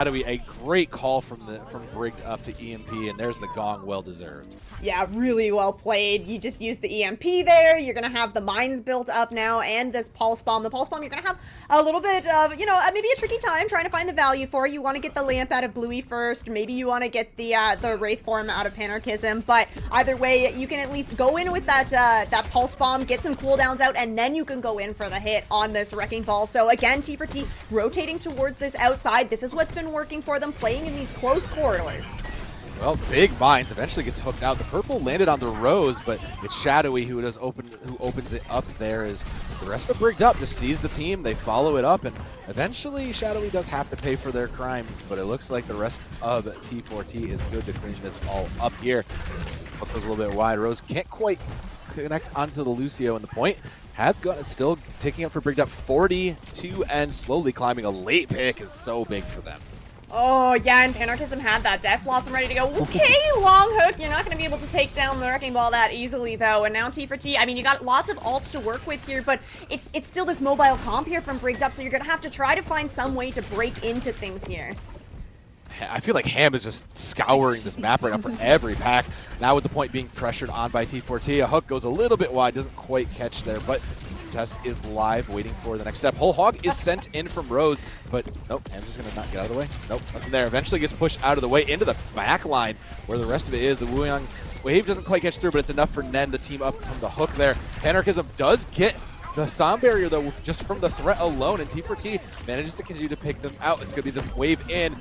Shadowy, a great call from Brigged up to EMP, and there's the gong, well deserved. Yeah, really well played. You just use the EMP there. You're going to have the mines built up now and this pulse bomb. The pulse bomb, you're going to have a little bit of, you know, maybe a tricky time trying to find the value for. You want to get the lamp out of Bluey first. Maybe you want to get the Wraith form out of Panarchism. But either way, you can at least go in with that pulse bomb, get some cooldowns out, and then you can go in for the hit on this Wrecking Ball. So again, T4T rotating towards this outside. This is what's been working for them, playing in these close corridors. Well, big mines eventually gets hooked out. The purple landed on the rose, but it's Shadowy who opens it up there as the rest of Brigged up just sees the team. They follow it up, and eventually Shadowy does have to pay for their crimes, but it looks like the rest of T4T is good to clean this all up here. Hook goes a little bit wide. Rose can't quite connect onto the Lucio, and the point has got still ticking up for Brigged up. 42 and slowly climbing. A late pick is so big for them. Oh, yeah, and Panarchism had that Death Blossom ready to go. Okay, long hook. You're not going to be able to take down the Wrecking Ball that easily, though. And now T4T, I mean, you got lots of ults to work with here, but it's still this mobile comp here from Brigged Up, so you're going to have to try to find some way to break into things here. I feel like Ham is just scouring this map right now for every pack. Now with the point being pressured on by T4T, a hook goes a little bit wide, doesn't quite catch there, but Test is live, waiting for the next step. Whole Hog is sent in from Rose, but nope, Ham's just gonna not get out of the way. Nope, nothing there. Eventually gets pushed out of the way into the back line where the rest of it is. The Wuyang wave doesn't quite catch through, but it's enough for Nen to team up from the hook there. Panarchism does get the sound barrier though, just from the threat alone, and T4T manages to continue to pick them out. It's gonna be the wave in.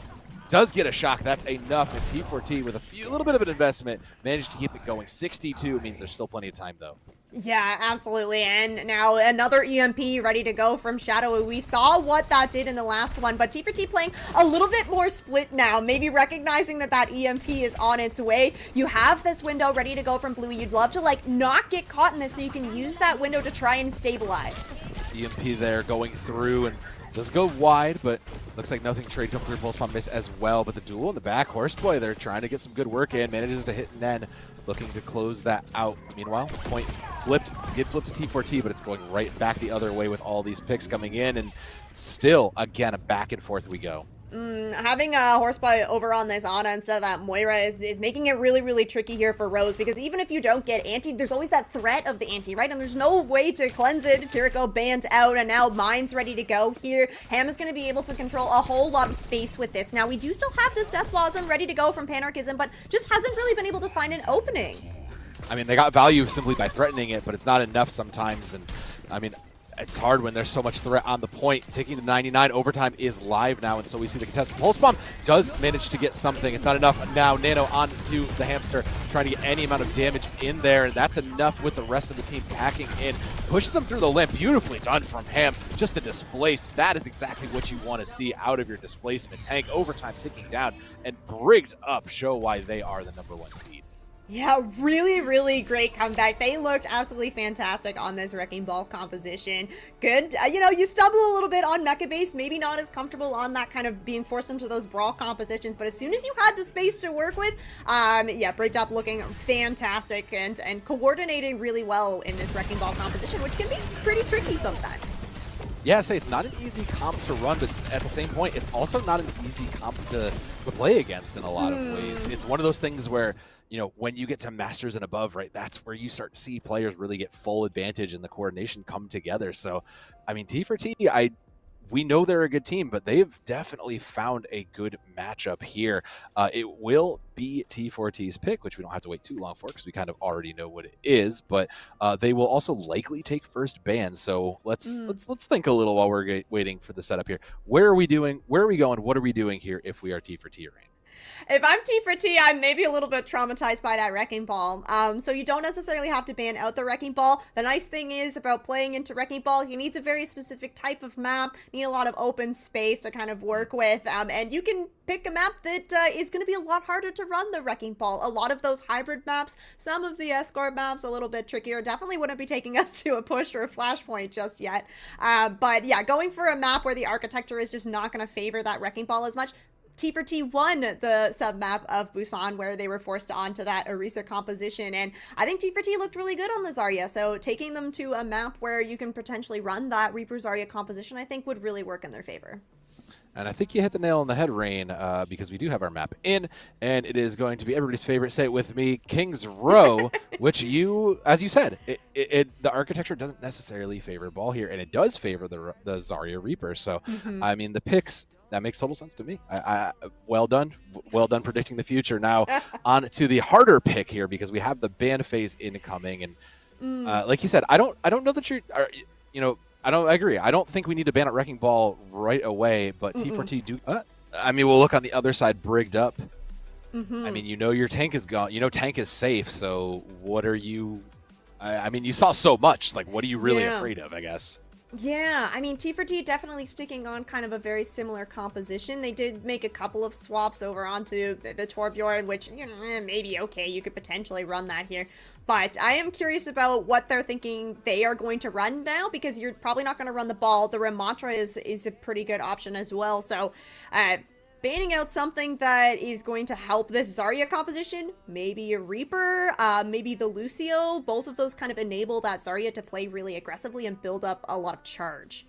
Does get a shock. That's enough. And T4T with a little bit of an investment managed to keep it going. 62 means there's still plenty of time though. Yeah, absolutely. And now another EMP ready to go from Shadow. We saw what that did in the last one, but T4T playing a little bit more split now, maybe recognizing that EMP is on its way. You have this window ready to go from Bluey. You'd love to like not get caught in this so you can use that window to try and stabilize. EMP there going through and does go wide, but looks like nothing. Trade come through, pulse bomb miss as well, but the duel in the back, Horseboy, they're trying to get some good work in, manages to hit Nen, looking to close that out. Meanwhile, point did flip to T4T, but it's going right back the other way with all these picks coming in, and still, again, a back and forth we go. Having a Horseboy over on this Ana instead of that Moira is making it really, really tricky here for Rose, because even if you don't get anti, there's always that threat of the anti, right? And there's no way to cleanse it. Kiriko banned out, and now Mine's ready to go here. Ham is going to be able to control a whole lot of space with this. Now, we do still have this Death Blossom ready to go from Panarchism, but just hasn't really been able to find an opening. I mean, they got value simply by threatening it, but it's not enough sometimes, and I mean, it's hard when there's so much threat on the point. Taking the 99, overtime is live now, and so we see the contestant. Pulse Bomb does manage to get something. It's not enough. Now Nano onto the Hamster, trying to get any amount of damage in there, and that's enough with the rest of the team packing in. Pushes them through the limb. Beautifully done from Ham, just to displace. That is exactly what you want to see out of your displacement tank. Overtime ticking down, and Brigged Up show why they are the #1 seed. Yeah, really, really great comeback. They looked absolutely fantastic on this Wrecking Ball composition. Good. You know, you stumble a little bit on Mecha Base, maybe not as comfortable on that kind of being forced into those brawl compositions, but as soon as you had the space to work with, yeah, Brigged Up looking fantastic and coordinating really well in this Wrecking Ball composition, which can be pretty tricky sometimes. Yeah, say it's not an easy comp to run, but at the same point, it's also not an easy comp to play against in a lot of ways. It's one of those things where, you know, when you get to Masters and above, right, that's where you start to see players really get full advantage and the coordination come together. So, I mean, T4T, we know they're a good team, but they've definitely found a good matchup here. It will be T4T's pick, which we don't have to wait too long for because we kind of already know what it is. But they will also likely take first ban. So let's think a little while we're waiting for the setup here. Where are we doing? Where are we going? What are we doing here if we are T4T or Rain? If I'm T4T, I'm maybe a little bit traumatized by that Wrecking Ball. So you don't necessarily have to ban out the Wrecking Ball. The nice thing is about playing into Wrecking Ball, you need a very specific type of map, need a lot of open space to kind of work with, and you can pick a map that is going to be a lot harder to run the Wrecking Ball. A lot of those hybrid maps, some of the escort maps a little bit trickier, definitely wouldn't be taking us to a push or a flashpoint just yet. But yeah, going for a map where the architecture is just not going to favor that Wrecking Ball as much. T4T won the sub-map of Busan where they were forced onto that Orisa composition, and I think T4T looked really good on the Zarya, so taking them to a map where you can potentially run that Reaper Zarya composition I think would really work in their favor. And I think you hit the nail on the head, Rain, because we do have our map in, and it is going to be everybody's favorite. Say it with me, King's Row, which you, as you said, the architecture doesn't necessarily favor ball here, and it does favor the Zarya Reaper. So, I mean, the picks, that makes total sense to me. Well done predicting the future. Now, on to the harder pick here, because we have the ban phase incoming, and like you said, I don't know that I agree. I don't think we need to ban at Wrecking Ball right away, but T4T do. I mean, we'll look on the other side, Brigged up. I mean, your tank is gone. Tank is safe. So what are you? I mean, you saw so much. Like, what are you really afraid of? I guess. Yeah, I mean, T4T definitely sticking on kind of a very similar composition. They did make a couple of swaps over onto the Torbjorn, which, maybe okay, you could potentially run that here. But I am curious about what they're thinking they are going to run now, because you're probably not going to run the ball. The Ramatra is a pretty good option as well. So, banning out something that is going to help this Zarya composition, maybe a Reaper, maybe the Lucio, both of those kind of enable that Zarya to play really aggressively and build up a lot of charge.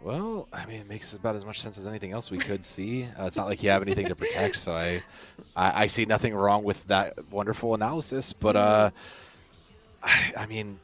Well, I mean, it makes about as much sense as anything else we could see. It's not like you have anything to protect, so I see nothing wrong with that wonderful analysis. But I mean,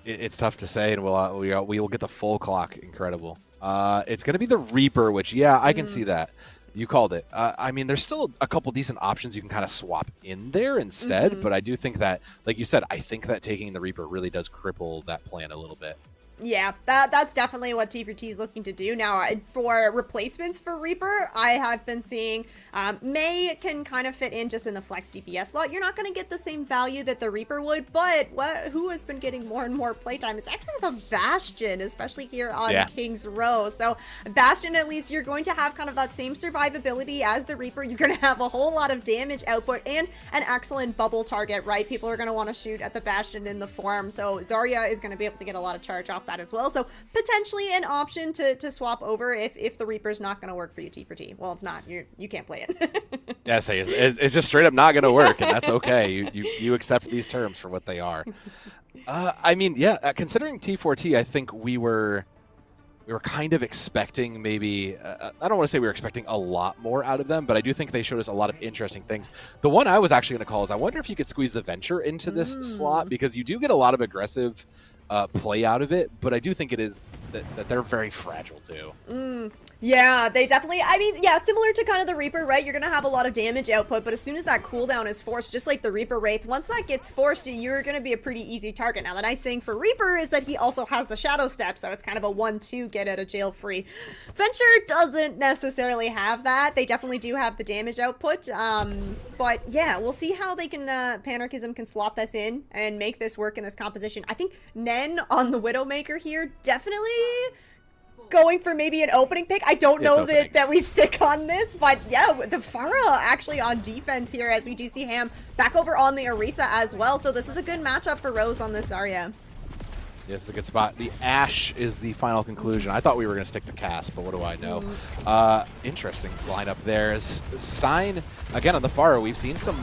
it's tough to say, and we will get the full clock. Incredible. It's going to be the Reaper, which I can see that. You called it. I mean, there's still a couple decent options you can kind of swap in there instead. But I do think that, like you said, I think that taking the Reaper really does cripple that plan a little bit. Yeah, that's definitely what T4T is looking to do. Now, for replacements for Reaper, I have been seeing Mei can kind of fit in just in the flex DPS slot. You're not going to get the same value that the Reaper would, but who has been getting more and more playtime is actually the Bastion, especially here on King's Row. So Bastion, at least, you're going to have kind of that same survivability as the Reaper. You're going to have a whole lot of damage output and an excellent bubble target, right? People are going to want to shoot at the Bastion in the form, so Zarya is going to be able to get a lot of charge off that as well. So potentially an option to swap over if the Reaper's not going to work for you, T4T. Well, it's not. You can't play it. Yeah, it's just straight up not going to work, and that's okay. You accept these terms for what they are. I mean, considering T4T, I think we were kind of expecting maybe, I don't want to say we were expecting a lot more out of them, but I do think they showed us a lot of interesting things. The one I was actually going to call is I wonder if you could squeeze the Venture into this slot, because you do get a lot of aggressive play out of it, but I do think it is that they're very fragile too. Yeah, they definitely, I mean, yeah, similar to kind of the Reaper, right? You're going to have a lot of damage output, but as soon as that cooldown is forced, just like the Reaper Wraith, once that gets forced, you're going to be a pretty easy target. Now, the nice thing for Reaper is that he also has the Shadow Step, so it's kind of a 1-2 get out of jail free. Venture doesn't necessarily have that. They definitely do have the damage output, but yeah, we'll see how they can, Panarchism can slot this in and make this work in this composition. I think Nen on the Widowmaker here definitely going for maybe an opening pick. I don't know that we stick on this, but yeah, the Pharah actually on defense here, as we do see Ham back over on the Orisa as well. So this is a good matchup for Rose on this Zarya. Yes, it's a good spot. The Ashe is the final conclusion. I thought we were going to stick the cast, but what do I know? Interesting lineup there. Is Stein, again on the Pharah, we've seen some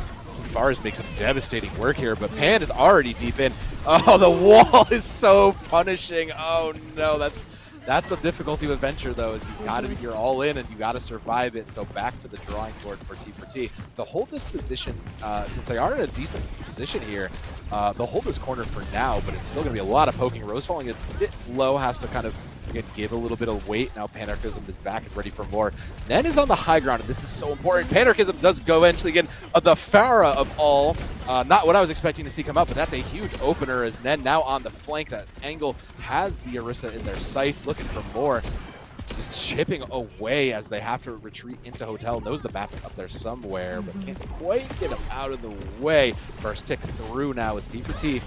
Pharahs make some devastating work here, but Pan is already deep in. Oh, the wall is so punishing. Oh no, that's the difficulty with Venture, though, is you're all in and you gotta survive it. So back to the drawing board for T4T. They'll hold this position, since they are in a decent position here, they'll hold this corner for now, but it's still gonna be a lot of poking. Rose falling a bit low, has to kind of, again, give a little bit of weight. Now Panarchism is back and ready for more. Nen is on the high ground, and this is so important. Panarchism does go eventually again. The Pharah of all, not what I was expecting to see come up, but that's a huge opener as Nen now on the flank. That angle has the Orisa in their sights, looking for more. Just chipping away as they have to retreat into Hotel. Knows the map is up there somewhere, but can't quite get him out of the way. First tick through now is T4T.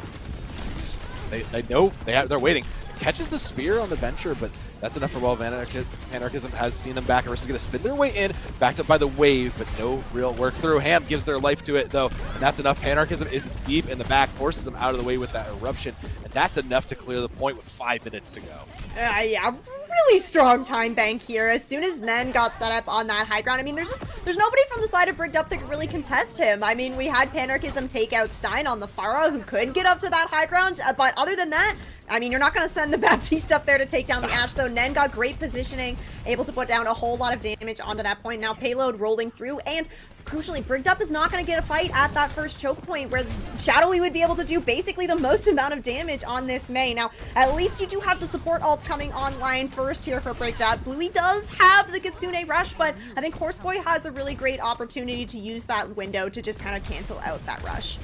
They know they're waiting. Catches the spear on the Venture, but that's enough for Wall of Panarchism. Has seen them back. Arisa's going to spin their way in, backed up by the wave, but no real work through. Ham gives their life to it, though, and that's enough. Panarchism is deep in the back, forces them out of the way with that eruption, and that's enough to clear the point with 5 minutes to go. Yeah, really strong time bank here. As soon as Nen got set up on that high ground, I mean, there's nobody from the side of Brigged up that could really contest him. I mean, we had Panarchism take out Stein on the Pharah, who could get up to that high ground, but other than that, I mean, you're not going to send the Baptiste up there to take down the Ashe, so Nen got great positioning, able to put down a whole lot of damage onto that point. Now payload rolling through, and crucially, Brigged up is not going to get a fight at that first choke point where Shadowy would be able to do basically the most amount of damage on this Mei. Now, at least you do have the support ults coming online first here for Brigged up. Bluey does have the Kitsune Rush, but I think Horseboy has a really great opportunity to use that window to just kind of cancel out that rush.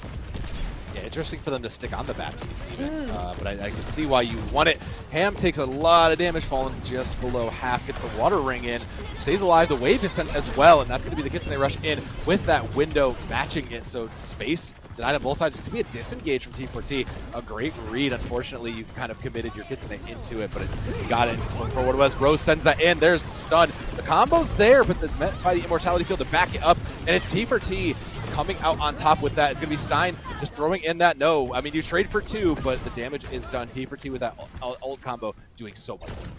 Yeah, interesting for them to stick on the Baptiste even, but I can see why you want it. Ham takes a lot of damage, falling just below half, gets the water ring in, stays alive, the wave is sent as well, and that's going to be the Kitsune Rush in with that window matching it, so space denied on both sides. It's going to be a disengage from T4T, a great read. Unfortunately, you've kind of committed your Kitsune into it, but it got it for what it was. Rose sends that in, there's the stun. The combo's there, but it's meant by the Immortality Field to back it up, and it's T4T coming out on top with that. It's going to be Stein just throwing in that no. I mean, you trade for two, but the damage is done. T4T with that ult combo doing so much work.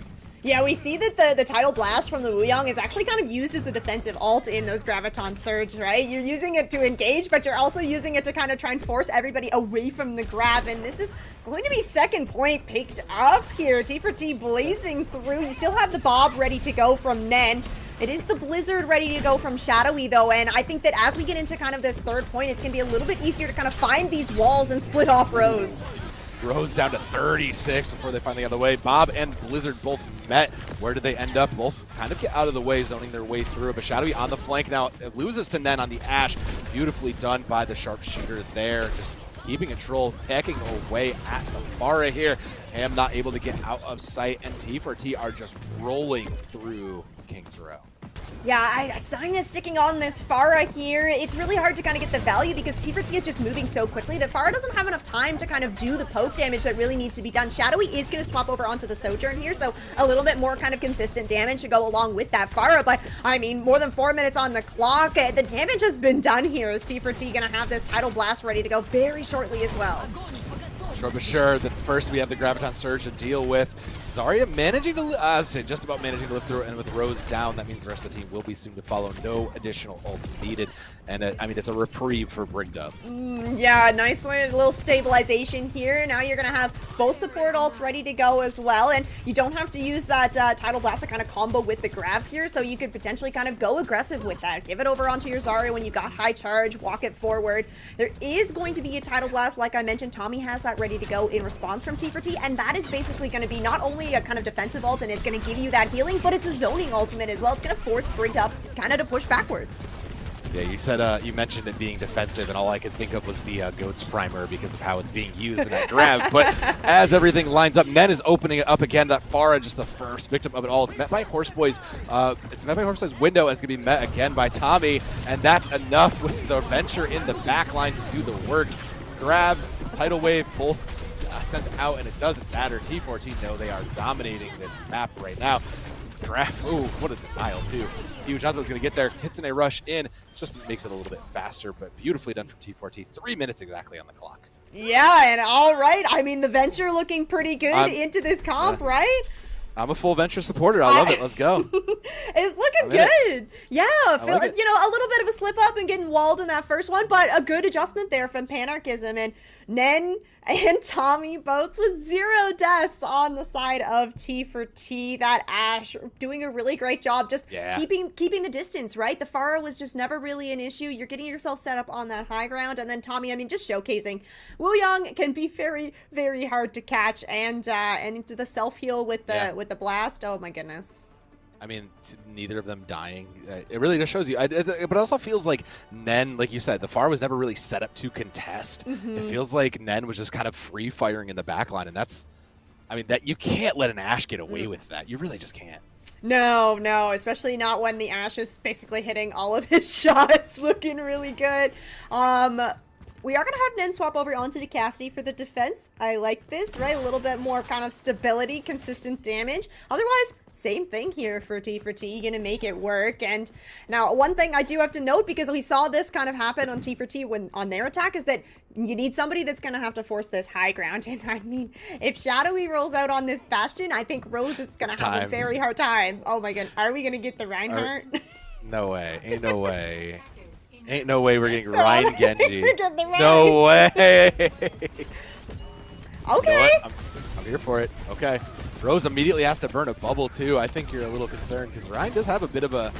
Yeah, we see that the Tidal Blast from the Wuyong is actually kind of used as a defensive ult in those Graviton Surge, right? You're using it to engage, but you're also using it to kind of try and force everybody away from the grab, and this is going to be second point picked up here. T4T blazing through. You still have the Bob ready to go from Nen. It is the Blizzard ready to go from Shadowy, though, and I think that as we get into kind of this third point, it's going to be a little bit easier to kind of find these walls and split off Rose. Rose down to 36 before they finally got the way. Bob and Blizzard both met. Where did they end up? Both kind of get out of the way, zoning their way through. But Shadowy on the flank now. It loses to Nen on the Ashe. Beautifully done by the sharpshooter there. Just keeping control, pecking away at the Pharah here. Ham not able to get out of sight, and T4T are just rolling through King's Row. Yeah, Stein is sticking on this Pharah here. It's really hard to kind of get the value because T4T is just moving so quickly that Pharah doesn't have enough time to kind of do the poke damage that really needs to be done. Shadowy is going to swap over onto the Sojourn here, so a little bit more kind of consistent damage to go along with that Pharah, but I mean, more than 4 minutes on the clock. The damage has been done here. Is T4T going to have this Tidal Blast ready to go very shortly as well? Sure, but sure, that first we have the Graviton Surge to deal with. Zarya managing to, just about managing to live through it, and with Rose down, that means the rest of the team will be soon to follow. No additional ults needed, and I mean, it's a reprieve for Brigged up. Yeah, nice one, a little stabilization here. Now you're going to have both support ults ready to go as well, and you don't have to use that Tidal Blast to kind of combo with the grab here, so you could potentially kind of go aggressive with that. Give it over onto your Zarya when you got high charge, walk it forward. There is going to be a Tidal Blast, like I mentioned. Tommy has that ready to go in response from T4T, and that is basically going to be not only a kind of defensive ult and it's going to give you that healing, but it's a zoning ultimate as well. It's going to force Brigged up kind of to push backwards. Yeah, you said you mentioned it being defensive, and all I could think of was the Goats Primer because of how it's being used in that grab. But as everything lines up, Nen is opening it up again. That Pharah, just the first victim of it all. It's met by Horseboy's. Window, and it's gonna be met again by Tommy, and that's enough with the Venture in the back line to do the work. Grab, tidal wave, both sent out, and it doesn't matter. T4T know they are dominating this map right now. Grab, ooh, what a denial too. Huge. I thought it was going to get there. Hits in a rush in. It just makes it a little bit faster, but beautifully done from T4T. 3 minutes exactly on the clock. Yeah, and all right. I mean, the Venture looking pretty good into this comp, right? I'm a full Venture supporter. I love it. Let's go. It's looking good. Yeah, you know, a little bit of a slip up and getting walled in that first one, but a good adjustment there from Panarchism. And Nen and Tommy both with 0 deaths on the side of T4T. That Ashe doing a really great job just keeping the distance, right? The Pharah was just never really an issue. You're getting yourself set up on that high ground, and then Tommy, I mean, just showcasing Wuyong can be very, very hard to catch, and into the self-heal with the blast. Oh my goodness. I mean, neither of them dying. It really just shows you. But it also feels like Nen, like you said, the Pharah was never really set up to contest. It feels like Nen was just kind of free firing in the backline, and that's, I mean, that you can't let an Ashe get away with that. You really just can't. No, especially not when the Ashe is basically hitting all of his shots, looking really good. We are going to have Nen swap over onto the Cassidy for the defense. I like this, right? A little bit more kind of stability, consistent damage. Otherwise, same thing here for T4T. Going to make it work. And now, one thing I do have to note, because we saw this kind of happen on T4T when on their attack, is that you need somebody that's going to have to force this high ground. And I mean, if Shadowy rolls out on this Bastion, I think Rose is going to have a very hard time. Oh my god, are we going to get the Reinhardt? No way. Ain't no way. Ain't no way we're getting Ryan Genji. Ryan. No way. Okay. You know I'm here for it. Okay. Rose immediately has to burn a bubble too. I think you're a little concerned because Ryan does have a bit of a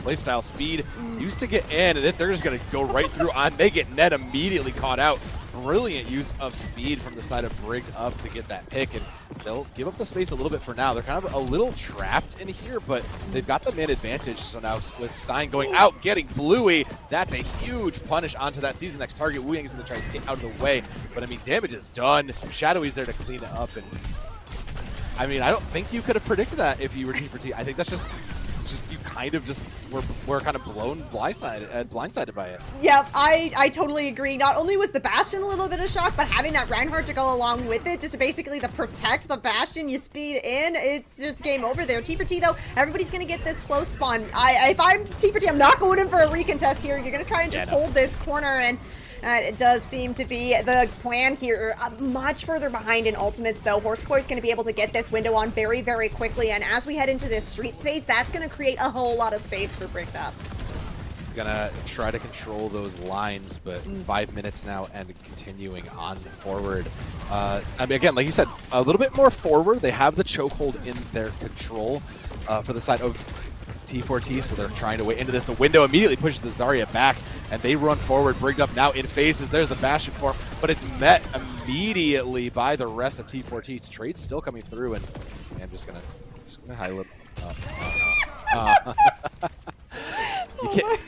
playstyle speed. Used to get in, and if they're just going to go right through on, they get Ned immediately caught out. Brilliant use of speed from the side of Brigged up to get that pick, and they'll give up the space a little bit for now. They're kind of a little trapped in here, but they've got the man advantage. So now with Stein going out, getting Bluey, that's a huge punish onto that Season Next target. Wu Yang's going to try to skate out of the way, but I mean, damage is done. Shadowy's there to clean it up, and I mean, I don't think you could have predicted that if you were T4T. I think that's just you kind of just were kind of blindsided by it. Yep, I totally agree. Not only was the Bastion a little bit of shock, but having that Reinhardt to go along with it, just basically to protect the Bastion, you speed in, it's just game over there. T4T though, everybody's gonna get this close spawn. If I'm T4T, I'm not going in for a recontest here. You're gonna try and just hold this corner, and it does seem to be the plan here. Much further behind in ultimates, though. Horsepoire's going to be able to get this window on very, very quickly. And as we head into this street space, that's going to create a whole lot of space for Brigged Up. Gonna try to control those lines, but 5 minutes now and continuing on forward. I mean, again, like you said, a little bit more forward. They have the chokehold in their control for the side of T4T, so they're trying to wait into this. The window immediately pushes the Zarya back, and they run forward. Brigged Up now in phases. There's the Bastion form, but it's met immediately by the rest of T4T. Trade's still coming through, and I'm just gonna highlight.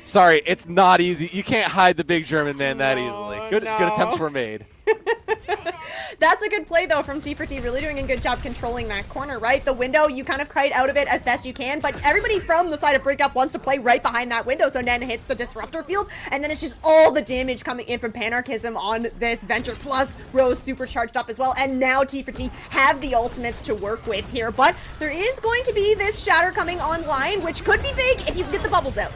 Sorry, it's not easy. You can't hide the big German man that easily. Good attempts were made. That's a good play, though, from T4T. Really doing a good job controlling that corner, right? The window, you kind of kite out of it as best you can, but everybody from the side of Brigged Up wants to play right behind that window, so Nen hits the Disruptor field, and then it's just all the damage coming in from Panarchism on this Venture, plus Rose supercharged up as well, and now T4T have the ultimates to work with here, but there is going to be this Shatter coming online, which could be big if you can get the bubbles out.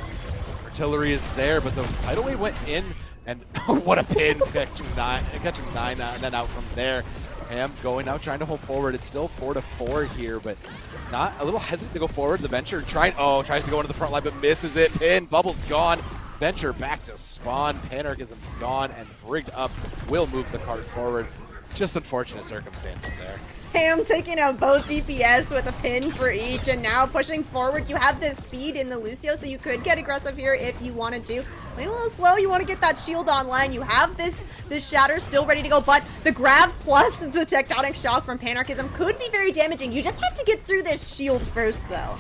Artillery is there, but the tidal wave went in, and what a pin, catching nine and then out from there. Ham going out, trying to hold forward. It's still 4-4 here, but not a little hesitant to go forward. The Venture tries to go into the front line, but misses it. Pin, Bubble's gone. Venture back to spawn. Panarchism's gone, and Brigged Up will move the cart forward. Just unfortunate circumstances there. Ham taking out both DPS with a pin for each, and now pushing forward. You have the speed in the Lucio, so you could get aggressive here if you wanted to. Playing a little slow, you want to get that shield online. You have this Shatter still ready to go, but the grab plus the Tectonic Shock from Panarchism could be very damaging. You just have to get through this shield first, though.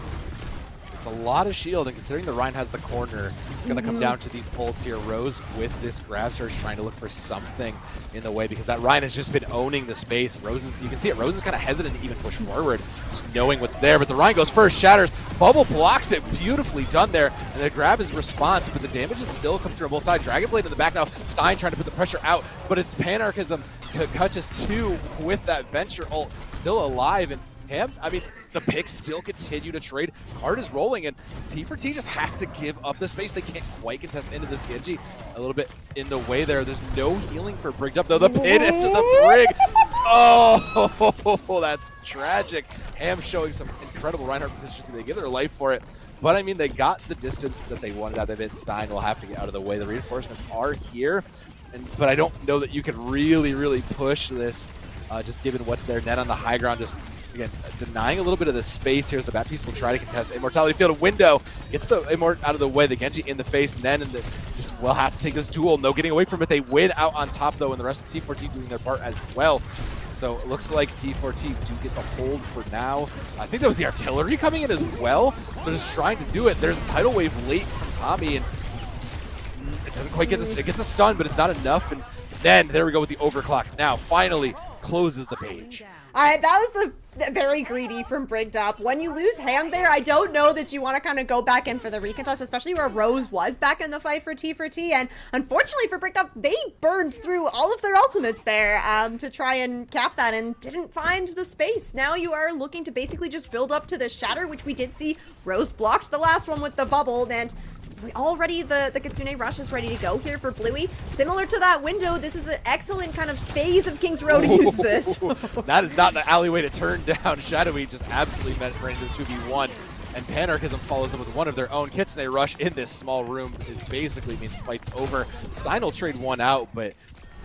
It's a lot of shield, and considering the Rhine has the corner, it's going to come down to these ults here. Rose with this grab surge trying to look for something in the way, because that Rhine has just been owning the space. You can see it, Rose is kind of hesitant to even push forward, just knowing what's there, but the Rhine goes first, shatters, Bubble blocks it, beautifully done there, and the grab is response, but the damage is still comes through on both sides. Dragonblade in the back now, Stein trying to put the pressure out, but it's Panarchism to catch us two with that Venture ult still alive, and Ham, I mean, the picks still continue to trade. Card is rolling, and T4T just has to give up the space. They can't quite contest into this Genji. A little bit in the way there. There's no healing for Brigged Up, though. The pin into the Brig. Oh, that's tragic. Ham showing some incredible Reinhardt consistency. They give their life for it. But, I mean, they got the distance that they wanted out of it. Stein will have to get out of the way. The reinforcements are here. But I don't know that you could really push this, just given what's there. Net on the high ground, just again, denying a little bit of the space. Here's the Baptiste will try to contest Immortality Field. A window gets the Immort out of the way. The Genji in the face. Nen and just will have to take this duel. No getting away from it. They win out on top, though, and the rest of T4T doing their part as well. So it looks like T4T do get the hold for now. I think that was the artillery coming in as well. So just trying to do it. There's a tidal wave late from Tommy, and it doesn't quite get this. It gets a stun, but it's not enough. And then there we go with the overclock. Now finally closes the page. That was a very greedy from Brigged Up. When you lose Ham there, I don't know that you want to kind of go back in for the recontest, especially where Rose was back in the fight for T4T. And unfortunately for Brigged Up, they burned through all of their ultimates there to try and cap that and didn't find the space. Now you are looking to basically just build up to the Shatter, which we did see Rose blocked the last one with the bubble, and already the Kitsune Rush is ready to go here for Bluey. Similar to that window, this is an excellent kind of phase of King's Row to use this. That is not the alleyway to turn down. Shadowy just absolutely ran into the 2v1, and Panarchism follows them with one of their own. Kitsune Rush in this small room is basically means fight's over. Stein will trade one out, but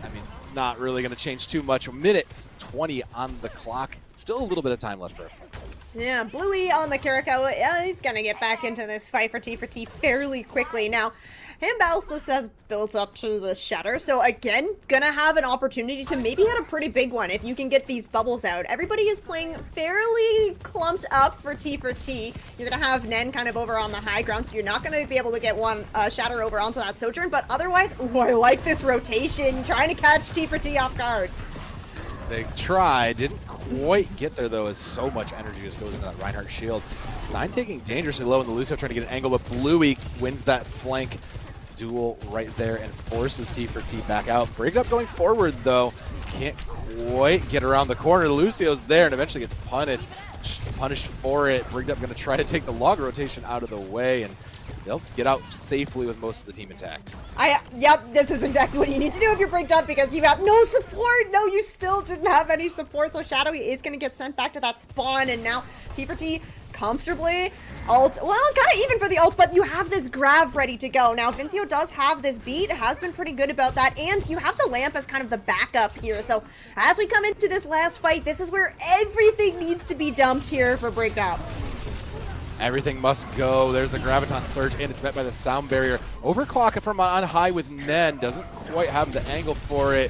I mean, not really going to change too much. A minute 20 on the clock. Still a little bit of time left for a fight. Yeah, Bluey on the Kiriko, he's gonna get back into this fight for T4T fairly quickly. Now, Hambalsis has built up to the Shatter, so again, gonna have an opportunity to maybe hit a pretty big one if you can get these bubbles out. Everybody is playing fairly clumped up for T4T. You're gonna have Nen kind of over on the high ground, so you're not gonna be able to get one Shatter over onto that Sojourn, but otherwise, ooh, I like this rotation, trying to catch T4T off guard. They try, didn't quite get there though, as so much energy just goes into that Reinhardt shield. Stein taking dangerously low, and the Lucio trying to get an angle, but Bluey wins that flank duel right there and forces T4T back out. Brigged Up going forward though, can't quite get around the corner. Lucio's there and eventually gets punished for it. Brigged Up going to try to take the log rotation out of the way, and they'll get out safely with most of the team intact. Yep, this is exactly what you need to do if you're Brigged Up, because you have no support. No, you still didn't have any support, so Shadowy is going to get sent back to that spawn, and now T4T comfortably ult. Well, kind of even for the ult, but you have this Grav ready to go. Now, Vincio does have this beat, has been pretty good about that, and you have the Lamp as kind of the backup here. So as we come into this last fight, this is where everything needs to be dumped here for Brigged Up. Everything must go. There's the Graviton Surge, and it's met by the Sound Barrier. Overclock it from on high with Nen. Doesn't quite have the angle for it.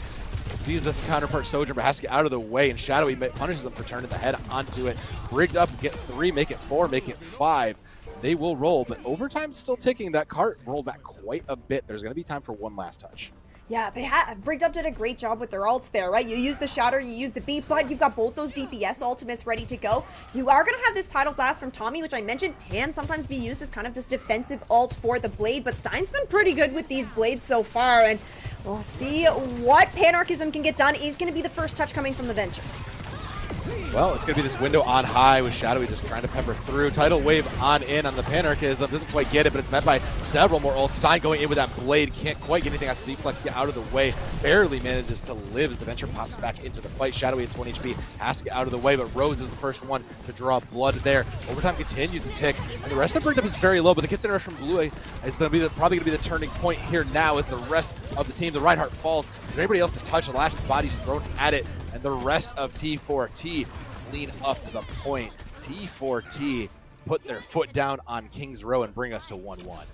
Sees this counterpart Sojourn, but has to get out of the way, and Shadowy punishes them for turning the head onto it. Brigged Up, get 3, make it 4, make it 5. They will roll, but overtime's still ticking. That cart rolled back quite a bit. There's going to be time for one last touch. Yeah, Brigged Up did a great job with their ults there, right? You use the Shatter, you use the beat, but you've got both those DPS ultimates ready to go. You are going to have this Tidal Blast from Tommy, which I mentioned can sometimes be used as kind of this defensive ult for the Blade, but Stein's been pretty good with these Blades so far, and we'll see what Panarchism can get done. Is going to be the first touch coming from the Venture. Well, it's going to be this window on high with Shadowy just trying to pepper through. Tidal Wave on in on the Panarchism. Doesn't quite get it, but it's met by several more ults. Stein going in with that Blade. Can't quite get anything. Has to deflect, get out of the way. Barely manages to live as the Venture pops back into the fight. Shadowy at 20 HP has to get out of the way, but Rose is the first one to draw blood there. Overtime continues to tick, and the rest of Brigged Up is very low, but the Kitsune Rush from Blue is probably going to be the turning point here now as the rest of the team, the Reinhardt falls. There's anybody else to touch. The last body's thrown at it, and the rest of T4T clean up the point. T4T put their foot down on King's Row and bring us to 1-1.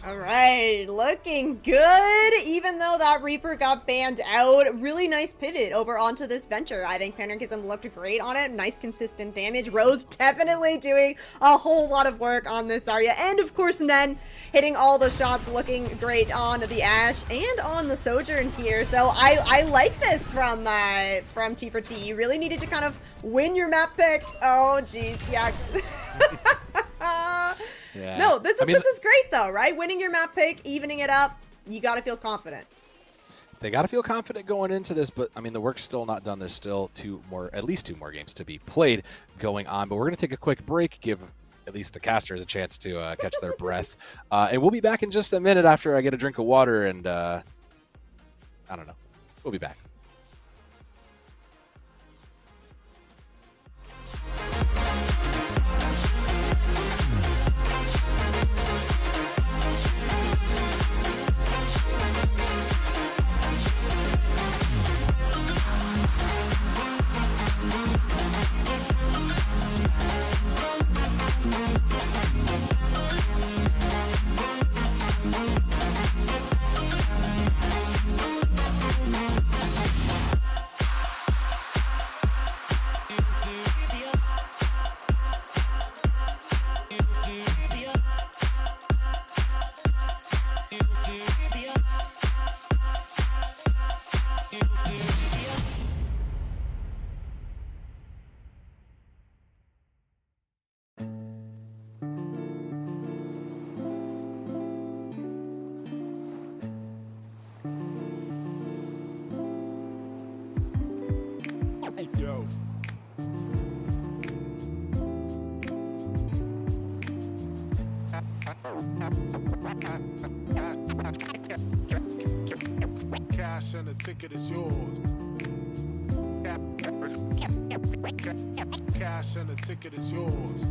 All right, looking good, even though that Reaper got banned out. Really nice pivot over onto this Venture. I think Panarchism looked great on it. Nice, consistent damage. Rose definitely doing a whole lot of work on this Zarya. And, of course, Nen hitting all the shots, looking great on the Ashe and on the Sojourn here. So I like this from T4T. You really needed to kind of win your map pick. Oh, jeez, yeah. Yeah. No, this is great though, right? Winning your map pick, evening it up, you got to feel confident. They got to feel confident going into this, but I mean the work's still not done. There's still at least two more games to be played going on. But we're going to take a quick break, give at least the casters a chance to catch their breath, and we'll be back in just a minute after I get a drink of water and I don't know. We'll be back. Cash and the ticket is yours. Cash and the ticket is yours.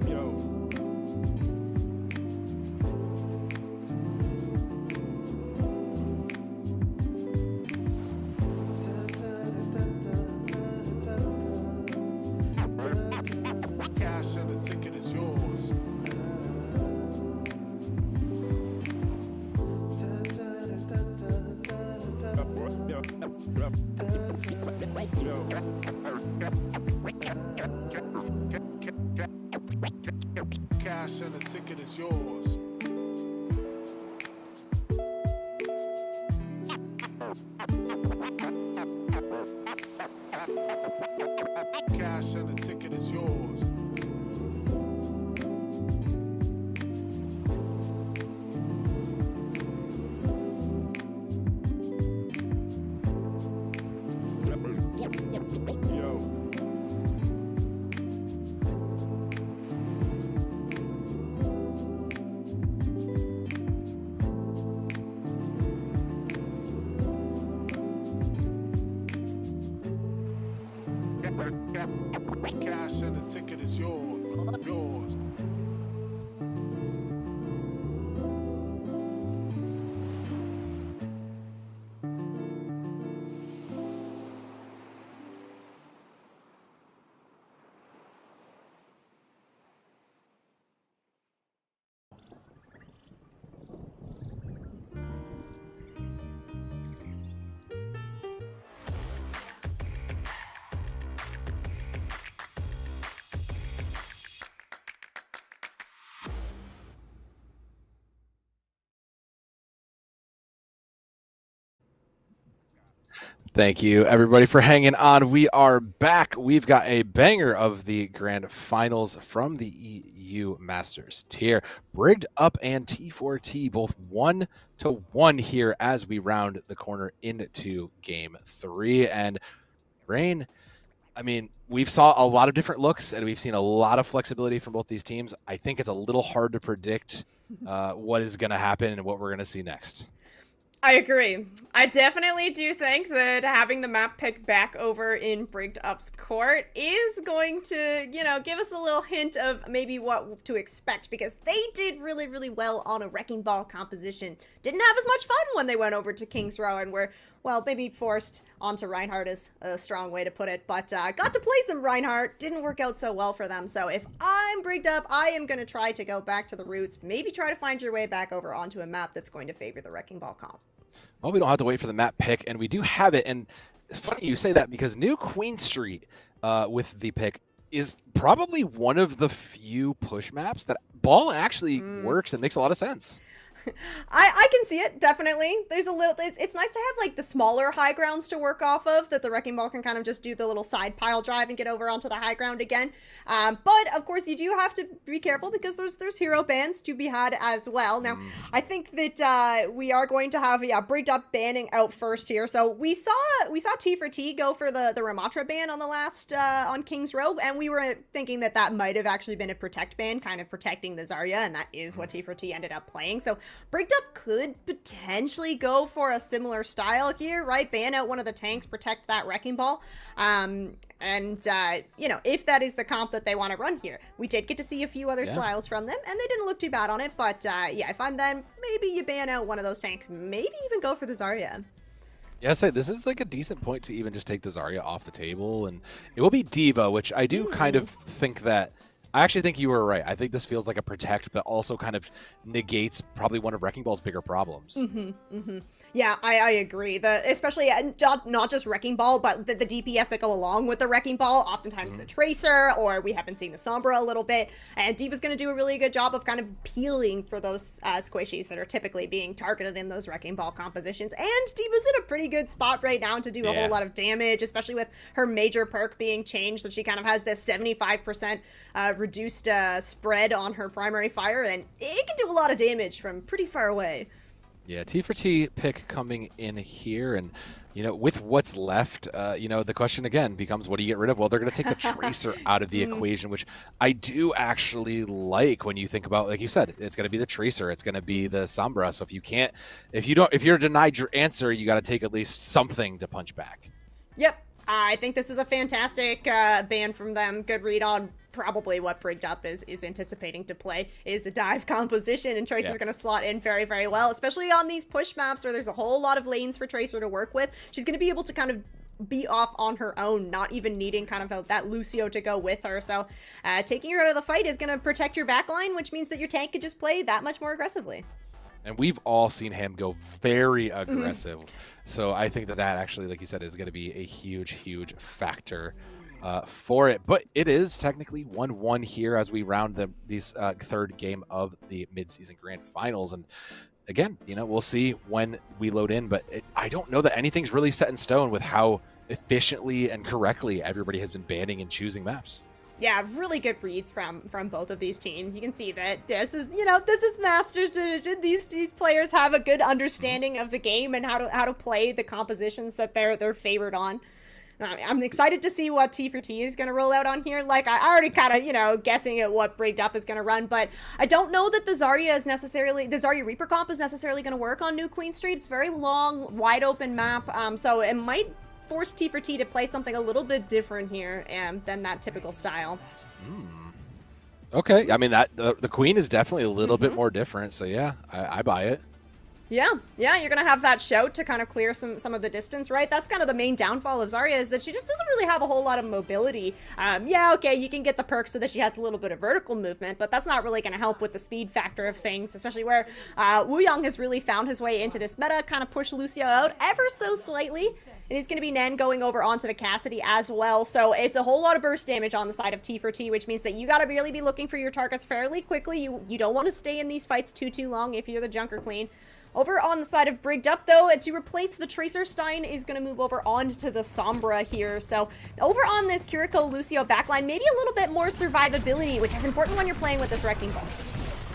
Yo. Cash and the ticket is yours. Cash and the ticket is yours. Cash and the ticket is yours. Yo. Cash and the ticket is yours. Yours. Thank you, everybody, for hanging on. We are back. We've got a banger of the grand finals from the EU Masters tier. Brigged Up and T4T both 1-1 here as we round the corner into game 3. And Rain, I mean, we've saw a lot of different looks and we've seen a lot of flexibility from both these teams. I think it's a little hard to predict what is going to happen and what we're going to see next. I agree. I definitely do think that having the map pick back over in Brigged Up's court is going to, you know, give us a little hint of maybe what to expect, because they did really, really well on a Wrecking Ball composition. Didn't have as much fun when they went over to King's Row and were, well, maybe forced onto Reinhardt is a strong way to put it, but got to play some Reinhardt. Didn't work out so well for them. So if I'm Brigged Up, I am going to try to go back to the roots, maybe try to find your way back over onto a map that's going to favor the Wrecking Ball comp. Well, we don't have to wait for the map pick, and we do have it. And it's funny you say that, because New Queen Street with the pick is probably one of the few push maps that ball actually works and makes a lot of sense. I can see it, definitely. There's a little, it's nice to have like the smaller high grounds to work off of, that the Wrecking Ball can kind of just do the little side pile drive and get over onto the high ground again. But of course you do have to be careful, because there's hero bans to be had as well. Now, I think that we are going to have Brigged Up banning out first here. So we saw T4T go for the Ramatra ban on the last on King's Row, and we were thinking that that might have actually been a protect ban, kind of protecting the Zarya, and that is what T4T ended up playing. So Brigged Up could potentially go for a similar style here, right? Ban out one of the tanks, protect that Wrecking Ball. You know, if that is the comp that they want to run here. We did get to see a few other styles from them, and they didn't look too bad on it, but yeah, if I'm them, maybe you ban out one of those tanks, maybe even go for the Zarya. Yeah, say this is like a decent point to even just take the Zarya off the table, and it will be D.Va, which I do kind of think that, I actually think you were right. I think this feels like a protect, but also kind of negates probably one of Wrecking Ball's bigger problems. Yeah, I agree. Especially not just Wrecking Ball, but the DPS that go along with the Wrecking Ball, oftentimes the Tracer, or we have been seeing the Sombra a little bit. And D.Va's going to do a really good job of kind of peeling for those squishies that are typically being targeted in those Wrecking Ball compositions. And D.Va's in a pretty good spot right now to do a whole lot of damage, especially with her major perk being changed, so she kind of has this 75% reduced spread on her primary fire, and it can do a lot of damage from pretty far away. Yeah, T4T pick coming in here, and with what's left, the question again becomes, what do you get rid of? Well, they're going to take the Tracer out of the equation, which I do actually like when you think about, like you said, it's going to be the Tracer, it's going to be the Sombra. So if you're denied your answer, you got to take at least something to punch back. Yep. I think this is a fantastic ban from them. Good read on probably what Brigged Up is anticipating to play is a dive composition, and Tracer's going to slot in very, very well, especially on these push maps where there's a whole lot of lanes for Tracer to work with. She's going to be able to kind of be off on her own, not even needing kind of that Lucio to go with her. So taking her out of the fight is going to protect your backline, which means that your tank could just play that much more aggressively. And we've all seen him go very aggressive. So I think that actually, like you said, is going to be a huge, huge factor for it. But it is technically 1-1 here as we round these third game of the mid-season grand finals. And again, we'll see when we load in. But I don't know that anything's really set in stone with how efficiently and correctly everybody has been banning and choosing maps. Yeah, really good reads from both of these teams. You can see that this is Masters Division. These players have a good understanding of the game and how to play the compositions that they're favored on. I'm excited to see what T4T is going to roll out on here. Like, I already kind of, guessing at what Brigged Up is going to run, but I don't know that the Zarya Reaper comp is necessarily going to work on New Queen Street. It's a very long, wide open map, so it might force T4T to play something a little bit different here than that typical style. Okay, I mean, the Queen is definitely a little bit more different, so yeah, I buy it. Yeah, you're gonna have that shout to kind of clear some of the distance, right? That's kind of the main downfall of Zarya, is that she just doesn't really have a whole lot of mobility. Yeah, okay, you can get the perks so that she has a little bit of vertical movement, but that's not really gonna help with the speed factor of things, especially where Wuyong has really found his way into this meta, kind of pushed Lucio out ever so slightly. And he's going to be Nen going over onto the Cassidy as well. So it's a whole lot of burst damage on the side of T4T, which means that you got to really be looking for your targets fairly quickly. You don't want to stay in these fights too long if you're the Junker Queen. Over on the side of Brigged Up, though, to replace the Tracer, Stein is going to move over onto the Sombra here. So over on this Kiriko-Lucio backline, maybe a little bit more survivability, which is important when you're playing with this Wrecking Ball.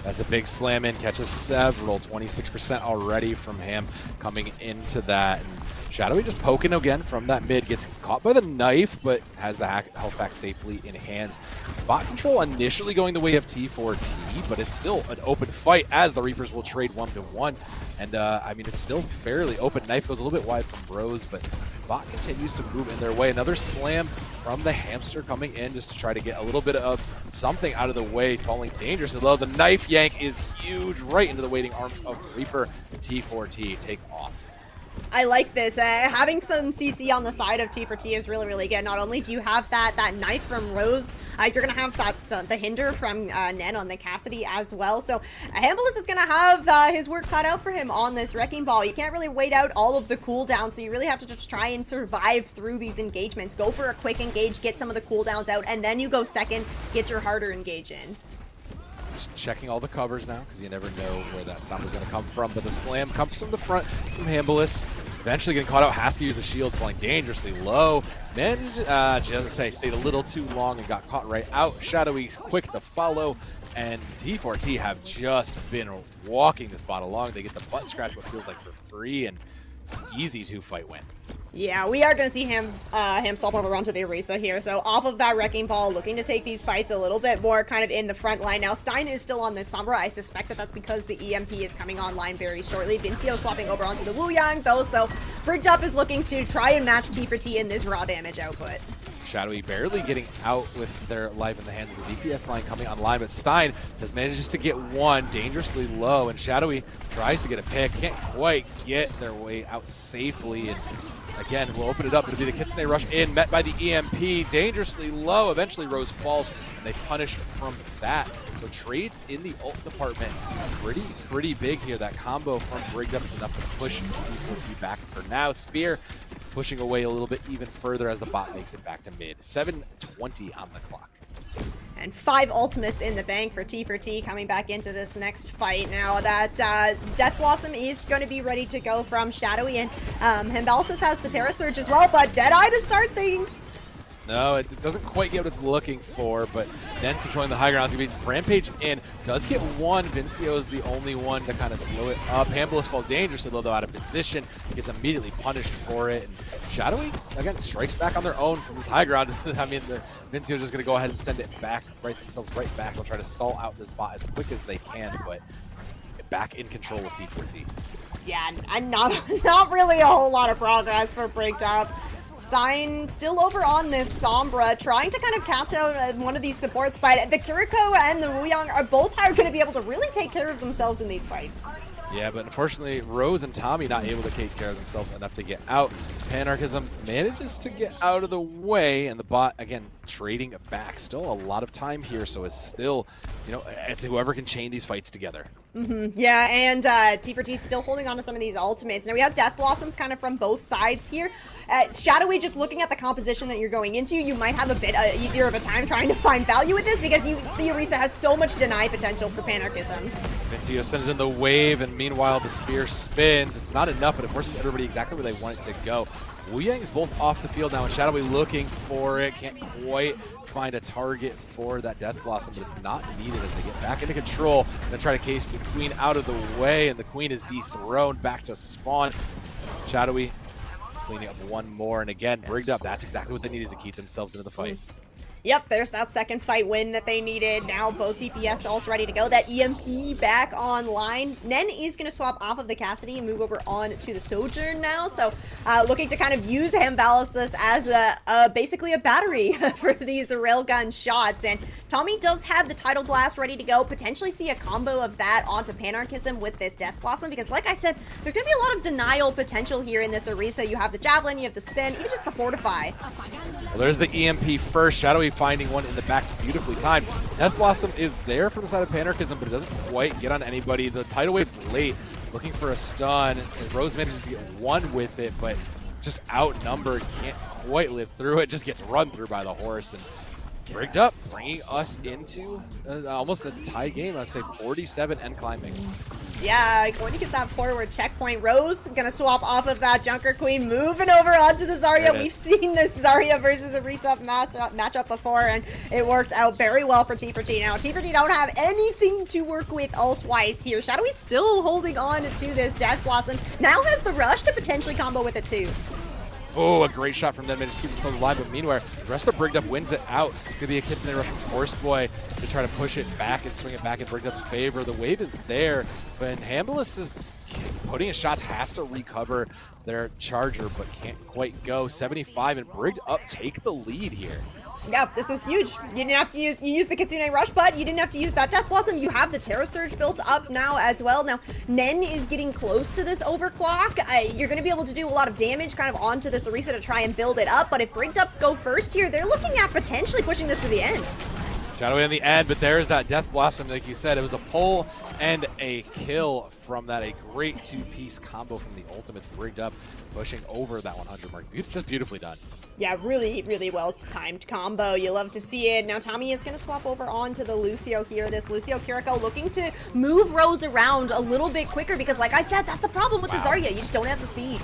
That's a big slam in, catches several, 26% already from him coming into that. And Shadowy just poking again from that mid, gets caught by the knife, but has the health pack safely in hands. Bot control initially going the way of T4T, but it's still an open fight as the Reapers will trade 1-1. And I mean, it's still fairly open. Knife goes a little bit wide from Bros, but Bot continues to move in their way. Another slam from the Hamster coming in just to try to get a little bit of something out of the way, falling dangerously low. The knife yank is huge right into the waiting arms of Reaper. T4T take off. I like this. Having some CC on the side of T4T is really, really good. Not only do you have that knife from Rose, you're going to have the hinder from Nen on the Cassidy as well. So Hambless is going to have his work cut out for him on this Wrecking Ball. You can't really wait out all of the cooldowns, so you really have to just try and survive through these engagements. Go for a quick engage, get some of the cooldowns out, and then you go second, get your harder engage in. Just checking all the covers now, because you never know where that sound is going to come from. But the slam comes from the front from Hambless. Eventually getting caught out, has to use the shields, falling dangerously low. Then, stayed a little too long and got caught right out. Shadowy quick to follow, and T4T have just been walking this bot along. They get the butt scratch, what feels like for free, and easy 2-fight win. Yeah, we are going to see him swap over onto the Orisa here. So off of that Wrecking Ball, looking to take these fights a little bit more kind of in the front line. Now, Stein is still on this Sombra. I suspect that that's because the EMP is coming online very shortly. Vincio swapping over onto the Wuyang, though. So Brigged Up is looking to try and match T4T in this raw damage output. Shadowy barely getting out with their life in the hands of the DPS line coming online, but Stein just manages to get one dangerously low, and Shadowy tries to get a pick, can't quite get their way out safely, and again, we'll open it up. It'll be the Kitsune rush in, met by the EMP, dangerously low. Eventually Rose falls, and they punish from that. So trades in the ult department, pretty big here. That combo from Brigged Up is enough to push T4T back for now. Spear pushing away a little bit even further as the bot makes it back to mid. 7:20 on the clock. And 5 ultimates in the bank for T4T coming back into this next fight. Now that Death Blossom is going to be ready to go from Shadowy, and Himbalsis has the Terra Surge as well, but Deadeye to start things. No, it doesn't quite get what it's looking for, but then controlling the high ground is going to be Rampage in. Does get one. Vincio is the only one to kind of slow it up. Hambless falls dangerously low, though, out of position. Gets immediately punished for it. And Shadowy, again, strikes back on their own from this high ground. I mean, the Vincio is just going to go ahead and send it back, right themselves right back. They'll try to stall out this bot as quick as they can, but back in control with T4T. Yeah, and not really a whole lot of progress for Brigged Up. Stein still over on this Sombra, trying to kind of catch out one of these supports, but the Kiriko and the Wuyang are both going to be able to really take care of themselves in these fights. Yeah, but unfortunately, Rose and Tommy not able to take care of themselves enough to get out. Panarchism manages to get out of the way, and the bot, again, trading back. Still a lot of time here, so it's still, you know, it's whoever can chain these fights together. Yeah, and T4T still holding on to some of these ultimates. Now we have Death Blossoms kind of from both sides here. Shadowy, just looking at the composition that you're going into, you might have a bit easier of a time trying to find value with this because the Orisa has so much deny potential for Panarchism. Vincio sends in the wave, and meanwhile the spear spins. It's not enough, but it forces everybody exactly where they want it to go. Wuyang is both off the field now, and Shadowy looking for it. Can't quite find a target for that Death Blossom, but it's not needed as they get back into control. Then try to case the Queen out of the way, and the Queen is dethroned back to spawn. Shadowy cleaning up one more, and again, Brigged Up. That's exactly what they needed to keep themselves into the fight. Yep, there's that second fight win that they needed. Now both DPS ults ready to go. That EMP back online. Nen is going to swap off of the Cassidy and move over on to the Sojourn now. So looking to kind of use Hambalysis as basically a battery for these railgun shots. And Tommy does have the Tidal Blast ready to go. Potentially see a combo of that onto Panarchism with this Death Blossom. Because like I said, there's going to be a lot of denial potential here in this Orisa. You have the Javelin, you have the Spin, even just the Fortify. Well, there's the EMP first. Shadowy finding one in the back, beautifully timed. Death Blossom is there from the side of Panarchism, but it doesn't quite get on anybody. The Tidal Wave's late, looking for a stun, and Rose manages to get one with it, but just outnumbered, can't quite live through it, just gets run through by the horse, and Brigged Up, bringing us into almost a tie game. I'd say 47 and climbing. Yeah, going to get that forward checkpoint. Rose gonna swap off of that Junker Queen, moving over onto the Zarya. We've seen this Zarya versus Orisa matchup before, and it worked out very well for T4T. Now, T4T don't have anything to work with ult-wise here. Shadowy's still holding on to this Death Blossom. Now has the rush to potentially combo with it too. Oh, a great shot from them. They just keep themselves alive, but meanwhile, the rest of Brigged Up wins it out. It's going to be a Kitsune rush from Horse Boy to try to push it back and swing it back in Brigged Up's favor. The wave is there, but Hambalysis is putting in shots, has to recover their charger, but can't quite go. 75, and Brigged Up take the lead here. Yeah, this is huge. You didn't have to use, you used the Kitsune Rush, but you didn't have to use that Death Blossom. You have the Terra Surge built up now as well. Now, Nen is getting close to this overclock. You're going to be able to do a lot of damage kind of onto this Orisa to try and build it up, but if Brigged Up go first here, they're looking at potentially pushing this to the end. Shadowy in the end, but there's that Death Blossom, like you said. It was a pull and a kill from that. A great two-piece combo from the ultimates. Brigged Up pushing over that 100 mark. Just beautifully done. Yeah, really, really well-timed combo. You love to see it. Now, Tommy is going to swap over onto the Lucio here. This Lucio Kiriko looking to move Rose around a little bit quicker because, like I said, that's the problem with the Zarya. You just don't have the speed.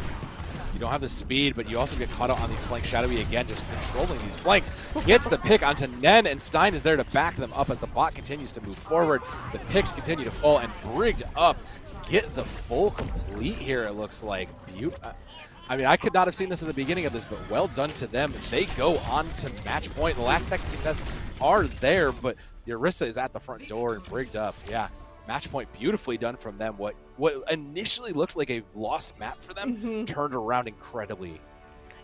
You don't have the speed, but you also get caught out on these flanks. Shadowy again just controlling these flanks. Gets the pick onto Nen, and Stein is there to back them up as the bot continues to move forward. The picks continue to fall, and Brigged Up get the full complete here, it looks like. I mean, I could not have seen this at the beginning of this, but well done to them. They go on to match point. The last second contests are there, but the Orisa is at the front door and Brigged Up. Yeah, match point beautifully done from them. What initially looked like a lost map for them turned around incredibly.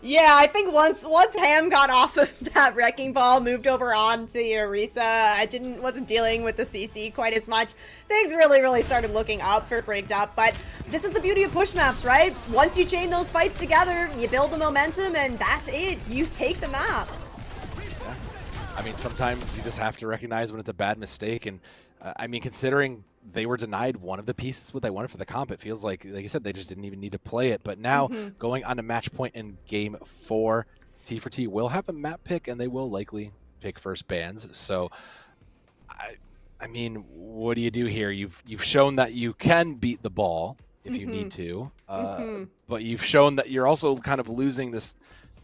Yeah, I think once Ham got off of that Wrecking Ball, moved over on to the Orisa, wasn't dealing with the CC quite as much. Things really started looking up for Brigged Up, but this is the beauty of push maps, right? Once you chain those fights together, you build the momentum, and that's it. You take the map. Yeah. I mean, sometimes you just have to recognize when it's a bad mistake, and I mean, considering they were denied one of the pieces what they wanted for the comp, it feels like you said, they just didn't even need to play it. But now, going on to match point in game 4, T4T will have a map pick, and they will likely pick first bans. So, I mean, what do you do here? You've shown that you can beat the ball if you need to, but you've shown that you're also kind of losing this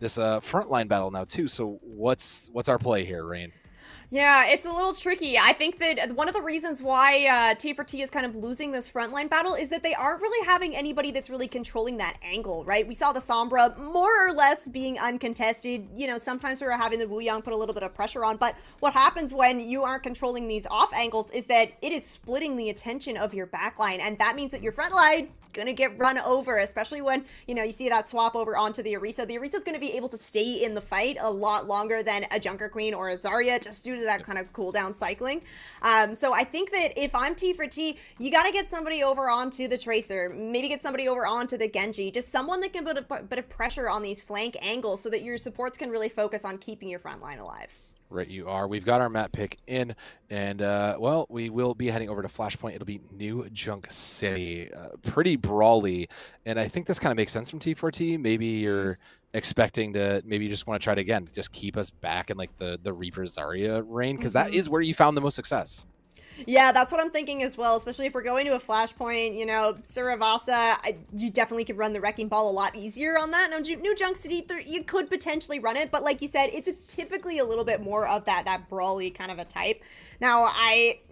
this frontline battle now too. So what's our play here, Rain? Yeah, it's a little tricky. I think that one of the reasons why T4T is kind of losing this frontline battle is that they aren't really having anybody that's really controlling that angle, right? We saw the Sombra more or less being uncontested. You know, sometimes we were having the Wuyang put a little bit of pressure on, but what happens when you aren't controlling these off angles is that it is splitting the attention of your backline, and that means that your front line gonna get run over, especially when, you know, you see that swap over onto the Orisa. The Orisa's gonna be able to stay in the fight a lot longer than a Junker Queen or a Zarya, just due to that kind of cooldown cycling. So I think that if I'm T4T, you gotta get somebody over onto the Tracer, maybe get somebody over onto the Genji, just someone that can put a bit of pressure on these flank angles so that your supports can really focus on keeping your front line alive. Right, you are. We've got our map pick in, and well, we will be heading over to Flashpoint. It'll be New Junk City, pretty brawly, and I think this kind of makes sense from T4T. Maybe you're expecting to, maybe you just want to try it again, just keep us back in like the Reaper Zarya reign, because that is where you found the most success. Yeah, that's what I'm thinking as well, especially if we're going to a Flashpoint, you know, Suravasa, you definitely could run the Wrecking Ball a lot easier on that. Now, New Junk City, you could potentially run it, but like you said, it's typically a little bit more of that brawly kind of a type. Now,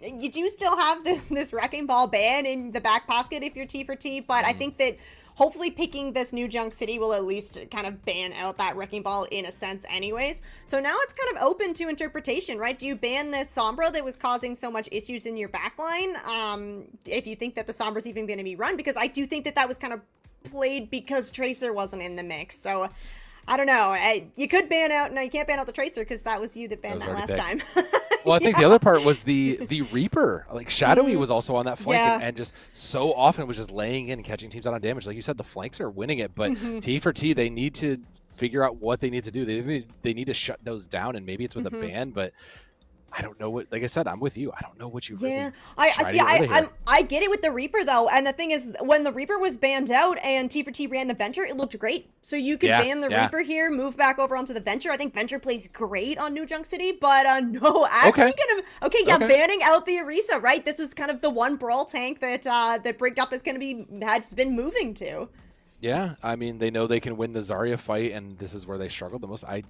you do still have this Wrecking Ball ban in the back pocket if you're T4T, but I think that hopefully picking this New Junk City will at least kind of ban out that Wrecking Ball in a sense anyways. So now it's kind of open to interpretation, right? Do you ban this Sombra that was causing so much issues in your backline? If you think that the Sombra's even going to be run, because I do think that was kind of played because Tracer wasn't in the mix. So I don't know. You could ban out, no, you can't ban out the Tracer because that was you that banned that last time. Well, I think the other part was the Reaper. Like, Shadowy was also on that flank and just so often was just laying in and catching teams out on damage. Like you said, the flanks are winning it, but T4T, they need to figure out what they need to do. They need to shut those down, and maybe it's with a ban, but I don't know what, like I said, I'm with you. I don't know what you really I get it with the Reaper though. And the thing is, when the Reaper was banned out and T4T ran the Venture, it looked great. So you could ban the Reaper here, move back over onto the Venture. I think Venture plays great on New Junk City, but no, actually banning out the Orisa, right? This is kind of the one brawl tank that that Brigged Up has been moving to. Yeah, I mean, they know they can win the Zarya fight, and this is where they struggle the most. I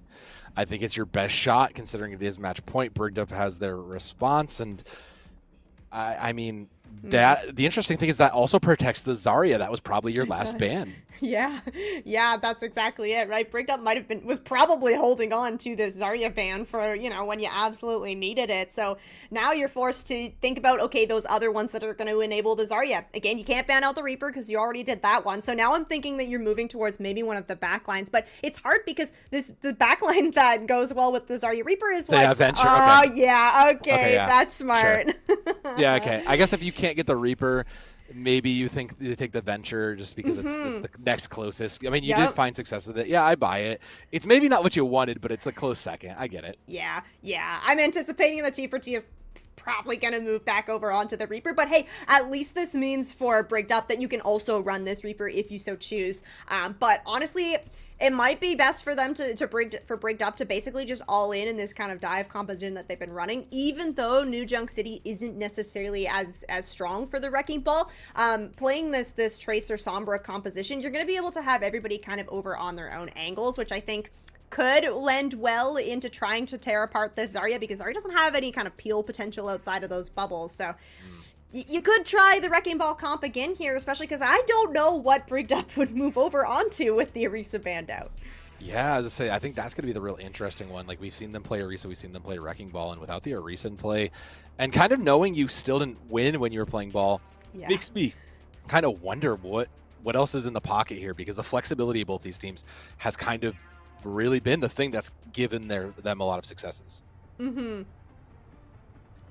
think it's your best shot, considering it is match point. Brigged Up has their response, and I mean, that the interesting thing is that also protects the Zarya. That was probably your last ban. Yeah, that's exactly it, right? Brigged Up was probably holding on to this Zarya ban for, you know, when you absolutely needed it. So now you're forced to think about, okay, those other ones that are going to enable the Zarya. Again, you can't ban out the Reaper because you already did that one. So now I'm thinking that you're moving towards maybe one of the backlines, but it's hard because the backline that goes well with the Zarya Reaper is what? Yeah, Venture. Oh, yeah, okay, that's smart. Sure. Yeah, okay. I guess if you can't get the Reaper, maybe you take the Venture just because it's the next closest. I mean, you did find success with it. Yeah, I buy it. It's maybe not what you wanted, but it's a close second. I get it. Yeah. I'm anticipating the T4T is probably going to move back over onto the Reaper, but hey, at least this means for Brigged Up that you can also run this Reaper if you so choose. But honestly, it might be best for them for Brigged Up to basically just all in this kind of dive composition that they've been running, even though New Junk City isn't necessarily as strong for the Wrecking Ball. Playing this Tracer Sombra composition, you're going to be able to have everybody kind of over on their own angles, which I think could lend well into trying to tear apart this Zarya, because Zarya doesn't have any kind of peel potential outside of those bubbles. So you could try the Wrecking Ball comp again here, especially because I don't know what Brigged Up would move over onto with the Orisa banned out. Yeah, as I say, I think that's going to be the real interesting one. Like, we've seen them play Orisa, we've seen them play Wrecking Ball, and without the Orisa in play, and kind of knowing you still didn't win when you were playing Ball, makes me kind of wonder what else is in the pocket here, because the flexibility of both these teams has kind of really been the thing that's given them a lot of successes.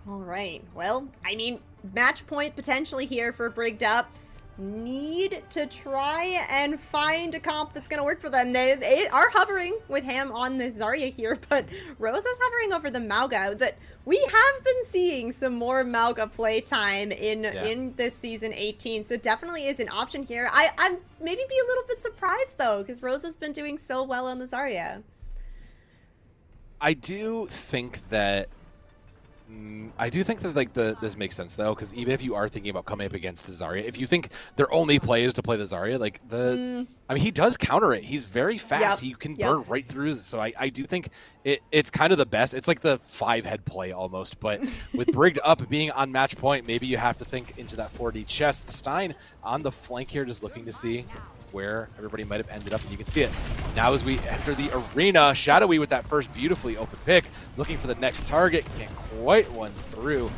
All right. Well, I mean, match point potentially here for Brigged Up. Need to try and find a comp that's going to work for them. They are hovering with him on this Zarya here, but Rosa's hovering over the Mauga. That we have been seeing some more Mauga play time in this season 18, so definitely is an option here. I'm maybe be a little bit surprised though, because Rosa's been doing so well on the Zarya. I do think that I do think that like this makes sense though, because even if you are thinking about coming up against the Zarya, if you think their only play is to play the Zarya, like I mean, he does counter it. He's very fast. He can burn right through. So I do think it's kind of the best. It's like the 5-head play almost. But with Brigged up being on match point, maybe you have to think into that 4D chest. Stein on the flank here, just looking to see where everybody might have ended up, and you can see it now as we enter the arena. Shadowy with that first beautifully open pick, looking for the next target, can't quite one through.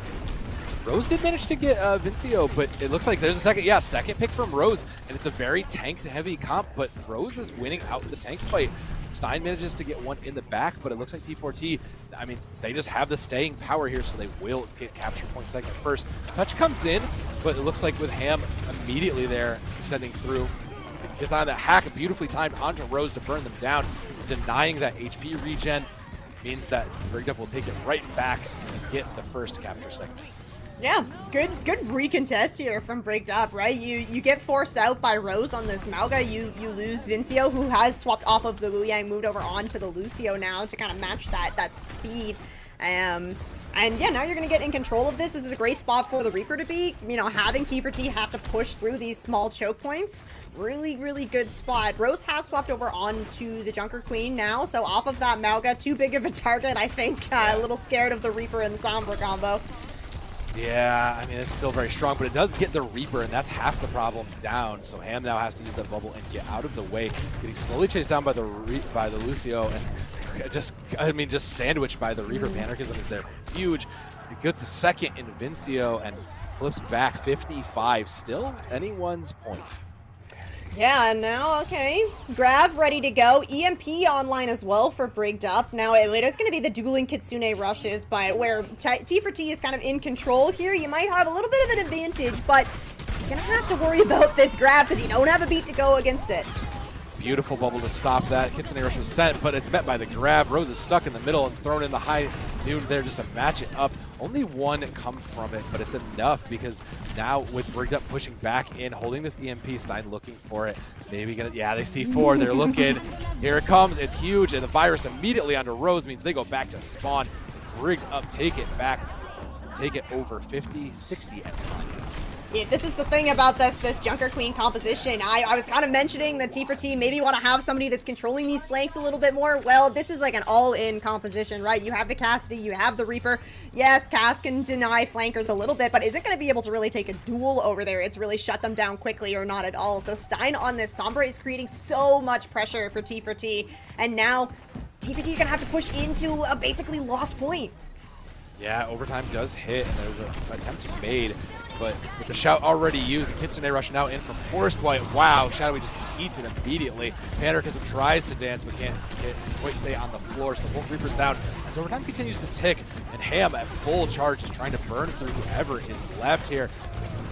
Rose did manage to get Vincio, but it looks like there's a second pick from Rose, and it's a very tank-heavy comp, but Rose is winning out the tank fight. Stein manages to get one in the back, but it looks like T4T, I mean, they just have the staying power here, so they will get capture point second first. Touch comes in, but it looks like with Ham immediately there, sending through. Gets on that hack, beautifully timed onto Rose to burn them down, denying that HP regen. Means that Brigged Up will take it right back and get the first capture segment. Yeah, good recontest here from Brigged Up, right? You get forced out by Rose on this Mauga. You lose Vincio, who has swapped off of the Wu Yang, moved over onto the Lucio now to kind of match that speed. And yeah, now you're going to get in control of this. This is a great spot for the Reaper to be. You know, having T4T have to push through these small choke points. Really, really good spot. Rose has swapped over onto the Junker Queen now. So off of that Mauga, too big of a target, I think. A little scared of the Reaper and the Sombra combo. Yeah, I mean, it's still very strong, but it does get the Reaper, and that's half the problem down. So Ham now has to use that bubble and get out of the way. Getting slowly chased down by the Lucio, and just sandwiched by the Reaper. Panarchism is there huge. It gets a second in Vincio and flips back 55. Still anyone's point. Yeah, and now, okay, Grav ready to go. EMP online as well for Brigged Up. Now, it is going to be the dueling Kitsune rushes, but where T4T is kind of in control here, you might have a little bit of an advantage, but you're going to have to worry about this Grav because you don't have a beat to go against it. Beautiful bubble to stop that. Kitsune rush was sent, but it's met by the grab. Rose is stuck in the middle and thrown in the high noon there just to match it up. Only one come from it, but it's enough because now with Brigged Up pushing back in, holding this EMP, Stein looking for it. Maybe gonna, yeah, they see 4, they're looking. Here it comes, it's huge, and the virus immediately onto Rose means they go back to spawn. Brigged Up take it back, take it over 50, 60, and 90. Yeah, this is the thing about this Junker Queen composition. I was kind of mentioning that T4T maybe want to have somebody that's controlling these flanks a little bit more. Well, this is like an all-in composition, right? You have the Cassidy, you have the Reaper. Yes, Cass can deny flankers a little bit, but isn't going to be able to really take a duel over there. It's really shut them down quickly or not at all. So Stein on this Sombra is creating so much pressure for T4T. And now T4T are going to have to push into a basically lost point. Yeah, overtime does hit, and there's an attempt made. But with the shout already used, the Kitsune rush now in from Forest Point. Wow, Shadowy just eats it immediately. Panarchism tries to dance, but can't quite stay on the floor, so both Reapers down. As overtime continues to tick, and Ham at full charge is trying to burn through whoever is left here.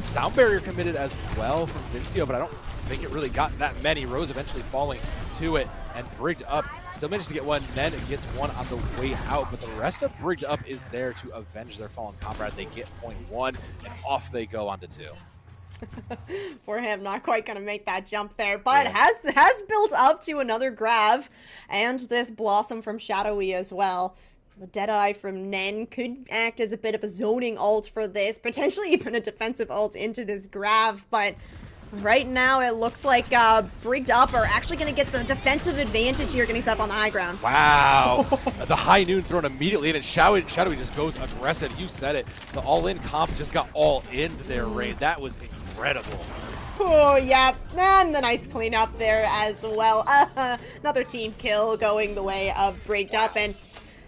Sound barrier committed as well from Vincio, but I don't think it really got that many. Rose eventually falling to it, and Brigged Up still managed to get one, then it gets one on the way out, but the rest of Brigged Up is there to avenge their fallen comrade. They get point 1, and off they go onto 2. For him, not quite gonna make that jump there, but has built up to another Grav, and this Blossom from Shadowy as well. The Deadeye from Nen could act as a bit of a zoning ult for this, potentially even a defensive ult into this Grav, but right now it looks like Brigged Up are actually going to get the defensive advantage here, getting set up on the high ground. Wow. The high noon thrown immediately in, and Shadowy just goes aggressive. You said it. The all-in comp just got all into their raid. That was incredible. Oh, yeah. And the nice cleanup there as well. Another team kill going the way of Brigged Up, and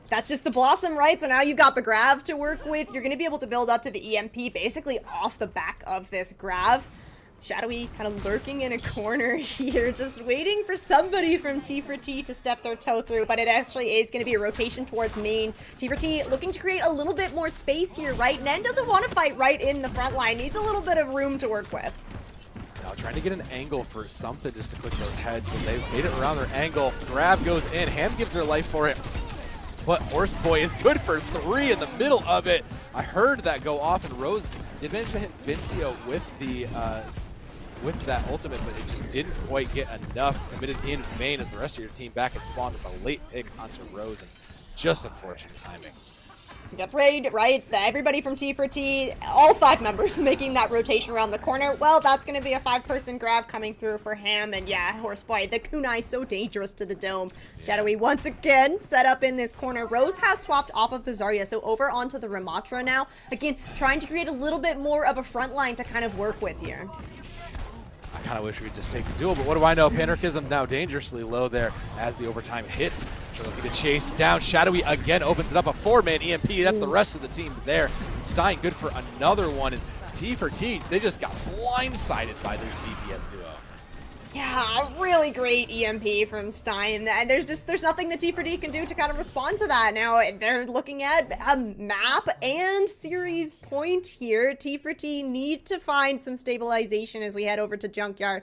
that's just the Blossom, right? So now you've got the Grav to work with. You're going to be able to build up to the EMP basically off the back of this Grav. Shadowy kind of lurking in a corner here, just waiting for somebody from T4T to step their toe through, but it actually is going to be a rotation towards main. T4T looking to create a little bit more space here, right? Nen doesn't want to fight right in the front line, needs a little bit of room to work with. Now trying to get an angle for something just to click those heads, but they've made it around their angle. Grab goes in, Ham gives their life for it, but Horseboy is good for 3 in the middle of it. I heard that go off, and Rose did manage to hit Vincio with the with that ultimate, but it just didn't quite get enough. Committed in vain as the rest of your team back at spawn. It's a late pick onto Rose, and just unfortunate timing. So get ready, right? Everybody from T4T, all 5 members making that rotation around the corner. Well, that's going to be a 5-person grab coming through for Ham. And yeah, Horseboy, the kunai so dangerous to the dome. Shadowy once again set up in this corner. Rose has swapped off of the Zarya, so over onto the Ramatra now. Again, trying to create a little bit more of a front line to kind of work with here. I kind of wish we could just take the duel, but what do I know? Panarchism now dangerously low there as the overtime hits. They're looking to chase down. Shadowy again opens it up, a 4-man EMP. That's the rest of the team there. Stein good for another one. And T4T, they just got blindsided by this DPS duo. Yeah, really great EMP from Stein, and there's nothing that T4T can do to kind of respond to that. Now they're looking at a map and series point here. T4T need to find some stabilization as we head over to Junkyard.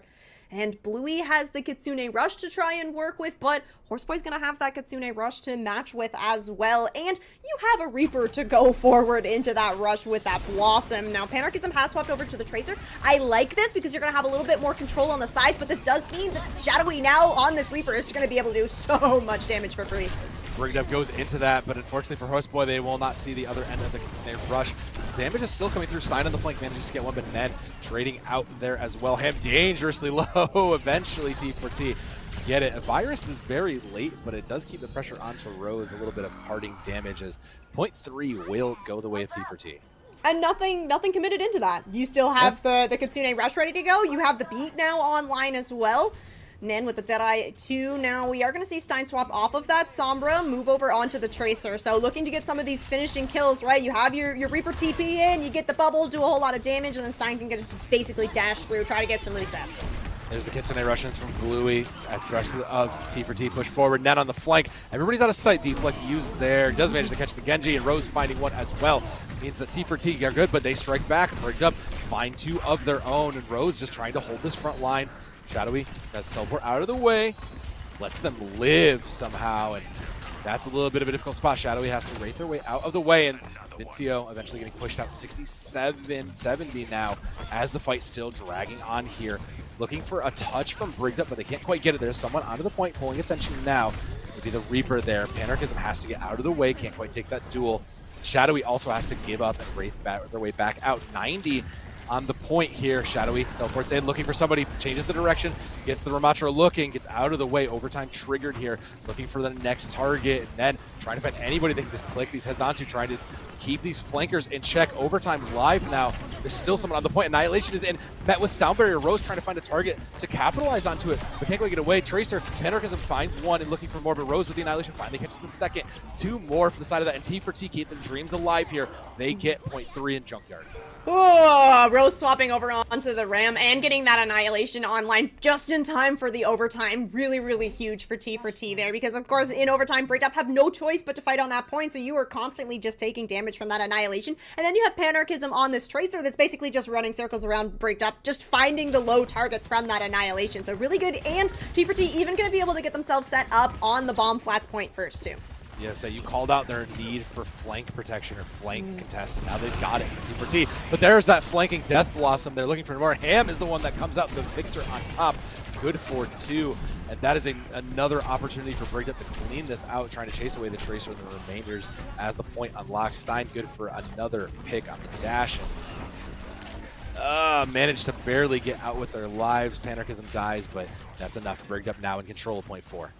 And Bluey has the Kitsune Rush to try and work with, but Horseboy's gonna have that Kitsune Rush to match with as well. And you have a Reaper to go forward into that rush with that Blossom. Now, Panarchism has swapped over to the Tracer. I like this because you're gonna have a little bit more control on the sides, but this does mean that Shadowy now on this Reaper is gonna be able to do so much damage for free. Brigged goes into that, but unfortunately for Horseboy, they will not see the other end of the Kitsune Rush. Damage is still coming through. Stein on the flank manages to get one, but Ned trading out there as well. Ham dangerously low. Eventually T4T get it. A Virus is very late, but it does keep the pressure onto Rose. A little bit of parting damage as 0.3 will go the way of T4T. And nothing committed into that. You still have the Kitsune Rush ready to go. You have the beat now online as well. Nen with the Deadeye 2. Now we are going to see Stein swap off of that Sombra, move over onto the Tracer. So looking to get some of these finishing kills, right? You have your Reaper TP in, you get the bubble, do a whole lot of damage, and then Stein can just basically dash through, try to get some resets. There's the Kitsune Russians from Bluey. At the rest of T4T push forward. Nen on the flank. Everybody's out of sight. Deflect used there. Does manage to catch the Genji, and Rose finding one as well. Means that T4T are good, but they strike back. Brigged up, find 2 of their own, and Rose just trying to hold this front line. Shadowy does teleport out of the way, lets them live somehow, and that's a little bit of a difficult spot. Shadowy has to rate their way out of the way, and Midseason eventually getting pushed out 67-70 now as the fight still dragging on here. Looking for a touch from Brigged Up, but they can't quite get it. There's someone onto the point pulling attention now. It'll be the Reaper there. Panarchism has to get out of the way, can't quite take that duel. Shadowy also has to give up and wraith their way back out. 90 on the point here. Shadowy teleports in, looking for somebody, changes the direction, gets the Ramatra looking, gets out of the way. Overtime triggered here, looking for the next target, and then trying to find anybody they can just click these heads onto, trying to keep these flankers in check. Overtime live now. There's still someone on the point. Annihilation is in, met with Sound Barrier. Rose trying to find a target to capitalize onto it, but can't quite get away. Tracer, Panarchism finds one and looking for more, but Rose with the Annihilation finally catches the second. 2 more for the side of that, and T4T keep the dreams alive here. They get 0.3 in Junkyard. Oh, Rose swapping over onto the Ram and getting that Annihilation online just in time for the overtime. Really, really huge for T4T there, because of course in overtime, Brigged Up have no choice but to fight on that point, so you are constantly just taking damage from that Annihilation. And then you have Panarchism on this Tracer that's basically just running circles around Brigged Up, just finding the low targets from that Annihilation. So really good, and T4T even going to be able to get themselves set up on the bomb flats point first too. Yeah, so you called out their need for flank protection or flank contest, and now they've got it for T4T. But there's that flanking Death Blossom. They're looking for more. Ham is the one that comes out the victor on top. Good for 2. And that is another opportunity for Brigged Up to clean this out, trying to chase away the Tracer and the remainders as the point unlocks. Stein good for another pick on the dash. And managed to barely get out with their lives. Panarchism dies, but that's enough. Brigged Up now in control of point 4.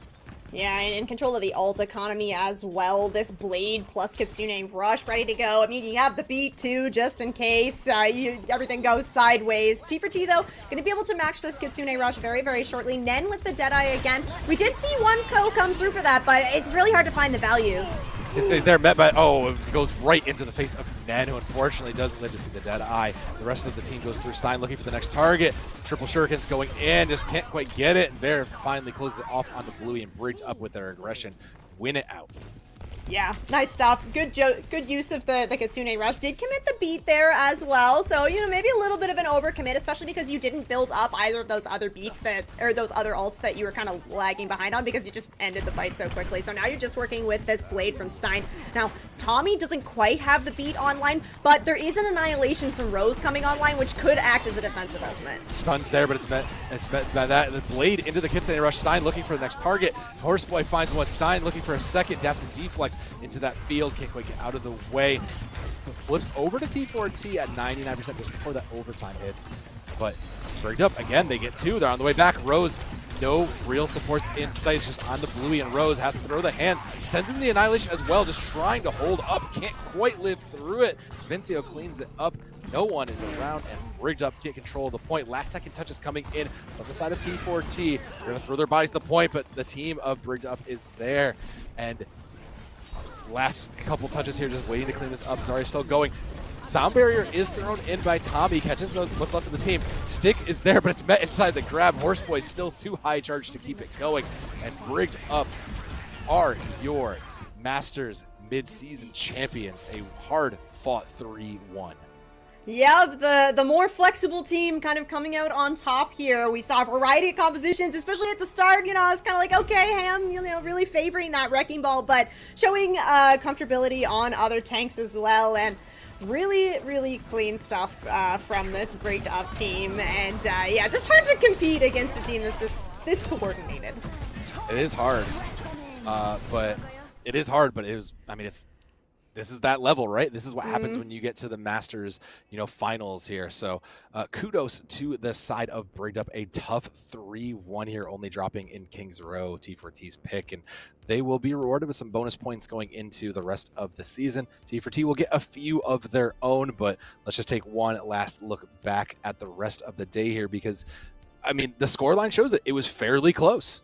Yeah, and in control of the ult economy as well. This Blade plus Kitsune Rush ready to go. I mean, you have the beat too, just in case everything goes sideways. T4T, though, going to be able to match this Kitsune Rush very, very shortly. Nen with the Deadeye again. We did see one come through for that, but it's really hard to find the value. It stays there, met by, it goes right into the face of Nen, who unfortunately doesn't live to see the Deadeye. The rest of the team goes through. Stein looking for the next target. Triple shurikens going in, just can't quite get it. And Bear finally closes it off onto Bluey and Brigged Up with their aggression. Win it out. Yeah, nice stuff. Good use of the Kitsune Rush. Did commit the beat there as well. So, you know, maybe a little bit of an overcommit, especially because you didn't build up either of those other beats or those other ults that you were kind of lagging behind on because you just ended the fight so quickly. So now you're just working with this Blade from Stein. Now, Tommy doesn't quite have the beat online, but there is an Annihilation from Rose coming online, which could act as a defensive ultimate. Stun's there, but it's met by that. The Blade into the Kitsune Rush. Stein looking for the next target. Horseboy finds one. Stein looking for a second. Death to deflect. sucked into that field. Can't quite get out of the way. Flips over to T4T at 99% just before that overtime hits. But Brigged up again, they get 2. They're on the way back. Rose, no real supports in sight. It's just on the Bluey, and Rose has to throw the hands. Sends him the Annihilation as well, just trying to hold up. Can't quite live through it. Vincio cleans it up. No one is around, and Brigged up can't control the point. Last second touches coming in from the side of T4T. They're going to throw their bodies to the point, but the team of Brigged up is there. And last couple touches here, just waiting to clean this up. Zarya still going. Sound barrier is thrown in by Tommy. Catches what's left of the team. Stick is there, but it's met inside the grab. Horseboy still too high charge to keep it going. And Brigged up are your Masters mid-season champions. A hard-fought 3-1. Yep, the more flexible team kind of coming out on top here. We saw a variety of compositions, especially at the start. You know, I was kind of like, okay, Ham, you know, really favoring that Wrecking Ball, but showing comfortability on other tanks as well. And really, really clean stuff from this Brigged up team. And yeah, just hard to compete against a team that's just this coordinated. It is hard, but it is, I mean, this is that level, right? This is what happens when you get to the Masters, you know, finals here. So kudos to the side of Brigged up. A tough 3-1 here, only dropping in King's Row, T4T's pick, and they will be rewarded with some bonus points going into the rest of the season. T4T will get a few of their own, but let's just take one last look back at the rest of the day here, because, I mean, the scoreline shows it was fairly close.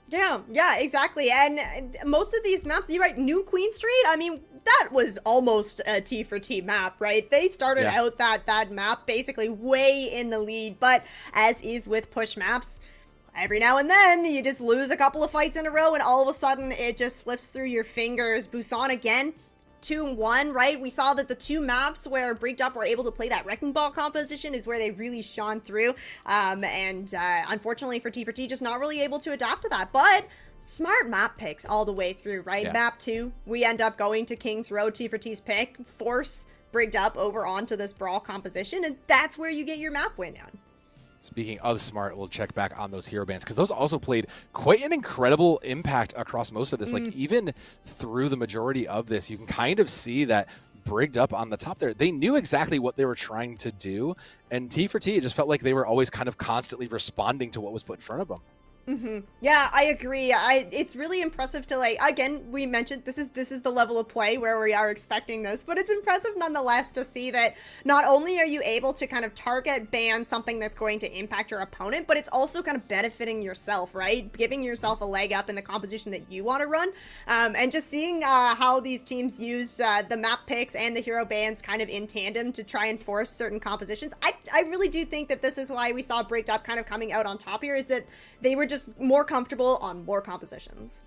Yeah, exactly. And most of these maps, you're right, New Queen Street, I mean, that was almost a T4T map, right? They started out that map basically way in the lead, but as is with push maps, every now and then you just lose a couple of fights in a row and all of a sudden it just slips through your fingers. Busan again, 2-1, right? We saw that the two maps where Brigged up were able to play that Wrecking Ball composition is where they really shone through. Unfortunately for T4T, just not really able to adapt to that. But smart map picks all the way through, right? Yeah. Map 2, we end up going to King's Row, T4T's pick, force Brigged up over onto this Brawl composition, and that's where you get your map win on. Speaking of smart, we'll check back on those hero bands, because those also played quite an incredible impact across most of this. Like, even through the majority of this, you can kind of see that Brigged up on the top there, they knew exactly what they were trying to do, and T4T, it just felt like they were always kind of constantly responding to what was put in front of them. Yeah, I agree. It's really impressive to, like, again, we mentioned this is the level of play where we are expecting this, but it's impressive nonetheless to see that not only are you able to kind of target ban something that's going to impact your opponent, but it's also kind of benefiting yourself, right? Giving yourself a leg up in the composition that you want to run. And just seeing how these teams used the map picks and the hero bans kind of in tandem to try and force certain compositions. I really do think that this is why we saw Brigged up kind of coming out on top here, is that they were just more comfortable on more compositions.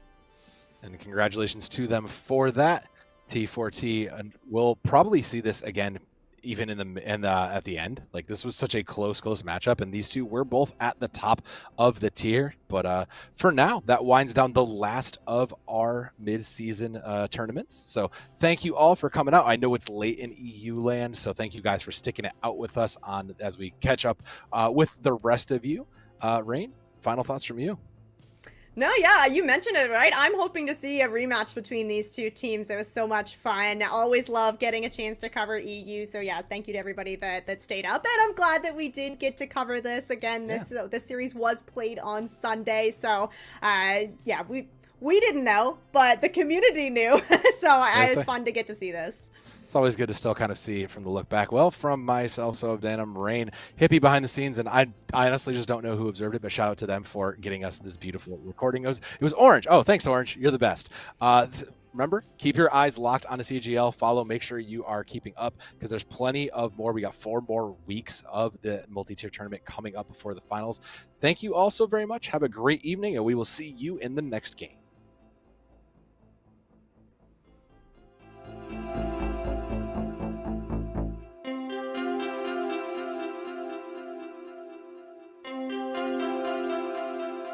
And congratulations to them for that, T4T. And we'll probably see this again even at the end. Like, this was such a close matchup, and these two were both at the top of the tier. But for now, that winds down the last of our mid-season tournaments. So thank you all for coming out. I know it's late in EU land, so thank you guys for sticking it out with us on as we catch up with the rest of you. Rain, final thoughts from you? No, yeah, you mentioned it, right? I'm hoping to see a rematch between these two teams. It was so much fun. I always love getting a chance to cover EU. So yeah, thank you to everybody that stayed up. And I'm glad that we did get to cover this. Again, this series was played on Sunday. So yeah, we didn't know, but the community knew. So it was fun to get to see this. It's always good to still kind of see it from the look back. Well, from myself, so Danum, Rain, Hippie behind the scenes, and I honestly just don't know who observed it, but shout out to them for getting us this beautiful recording. It was Orange. Oh, thanks, Orange. You're the best. Remember, keep your eyes locked on the CGL. Follow, make sure you are keeping up, because there's plenty of more. We got 4 more weeks of the multi-tier tournament coming up before the finals. Thank you all so very much. Have a great evening, and we will see you in the next game.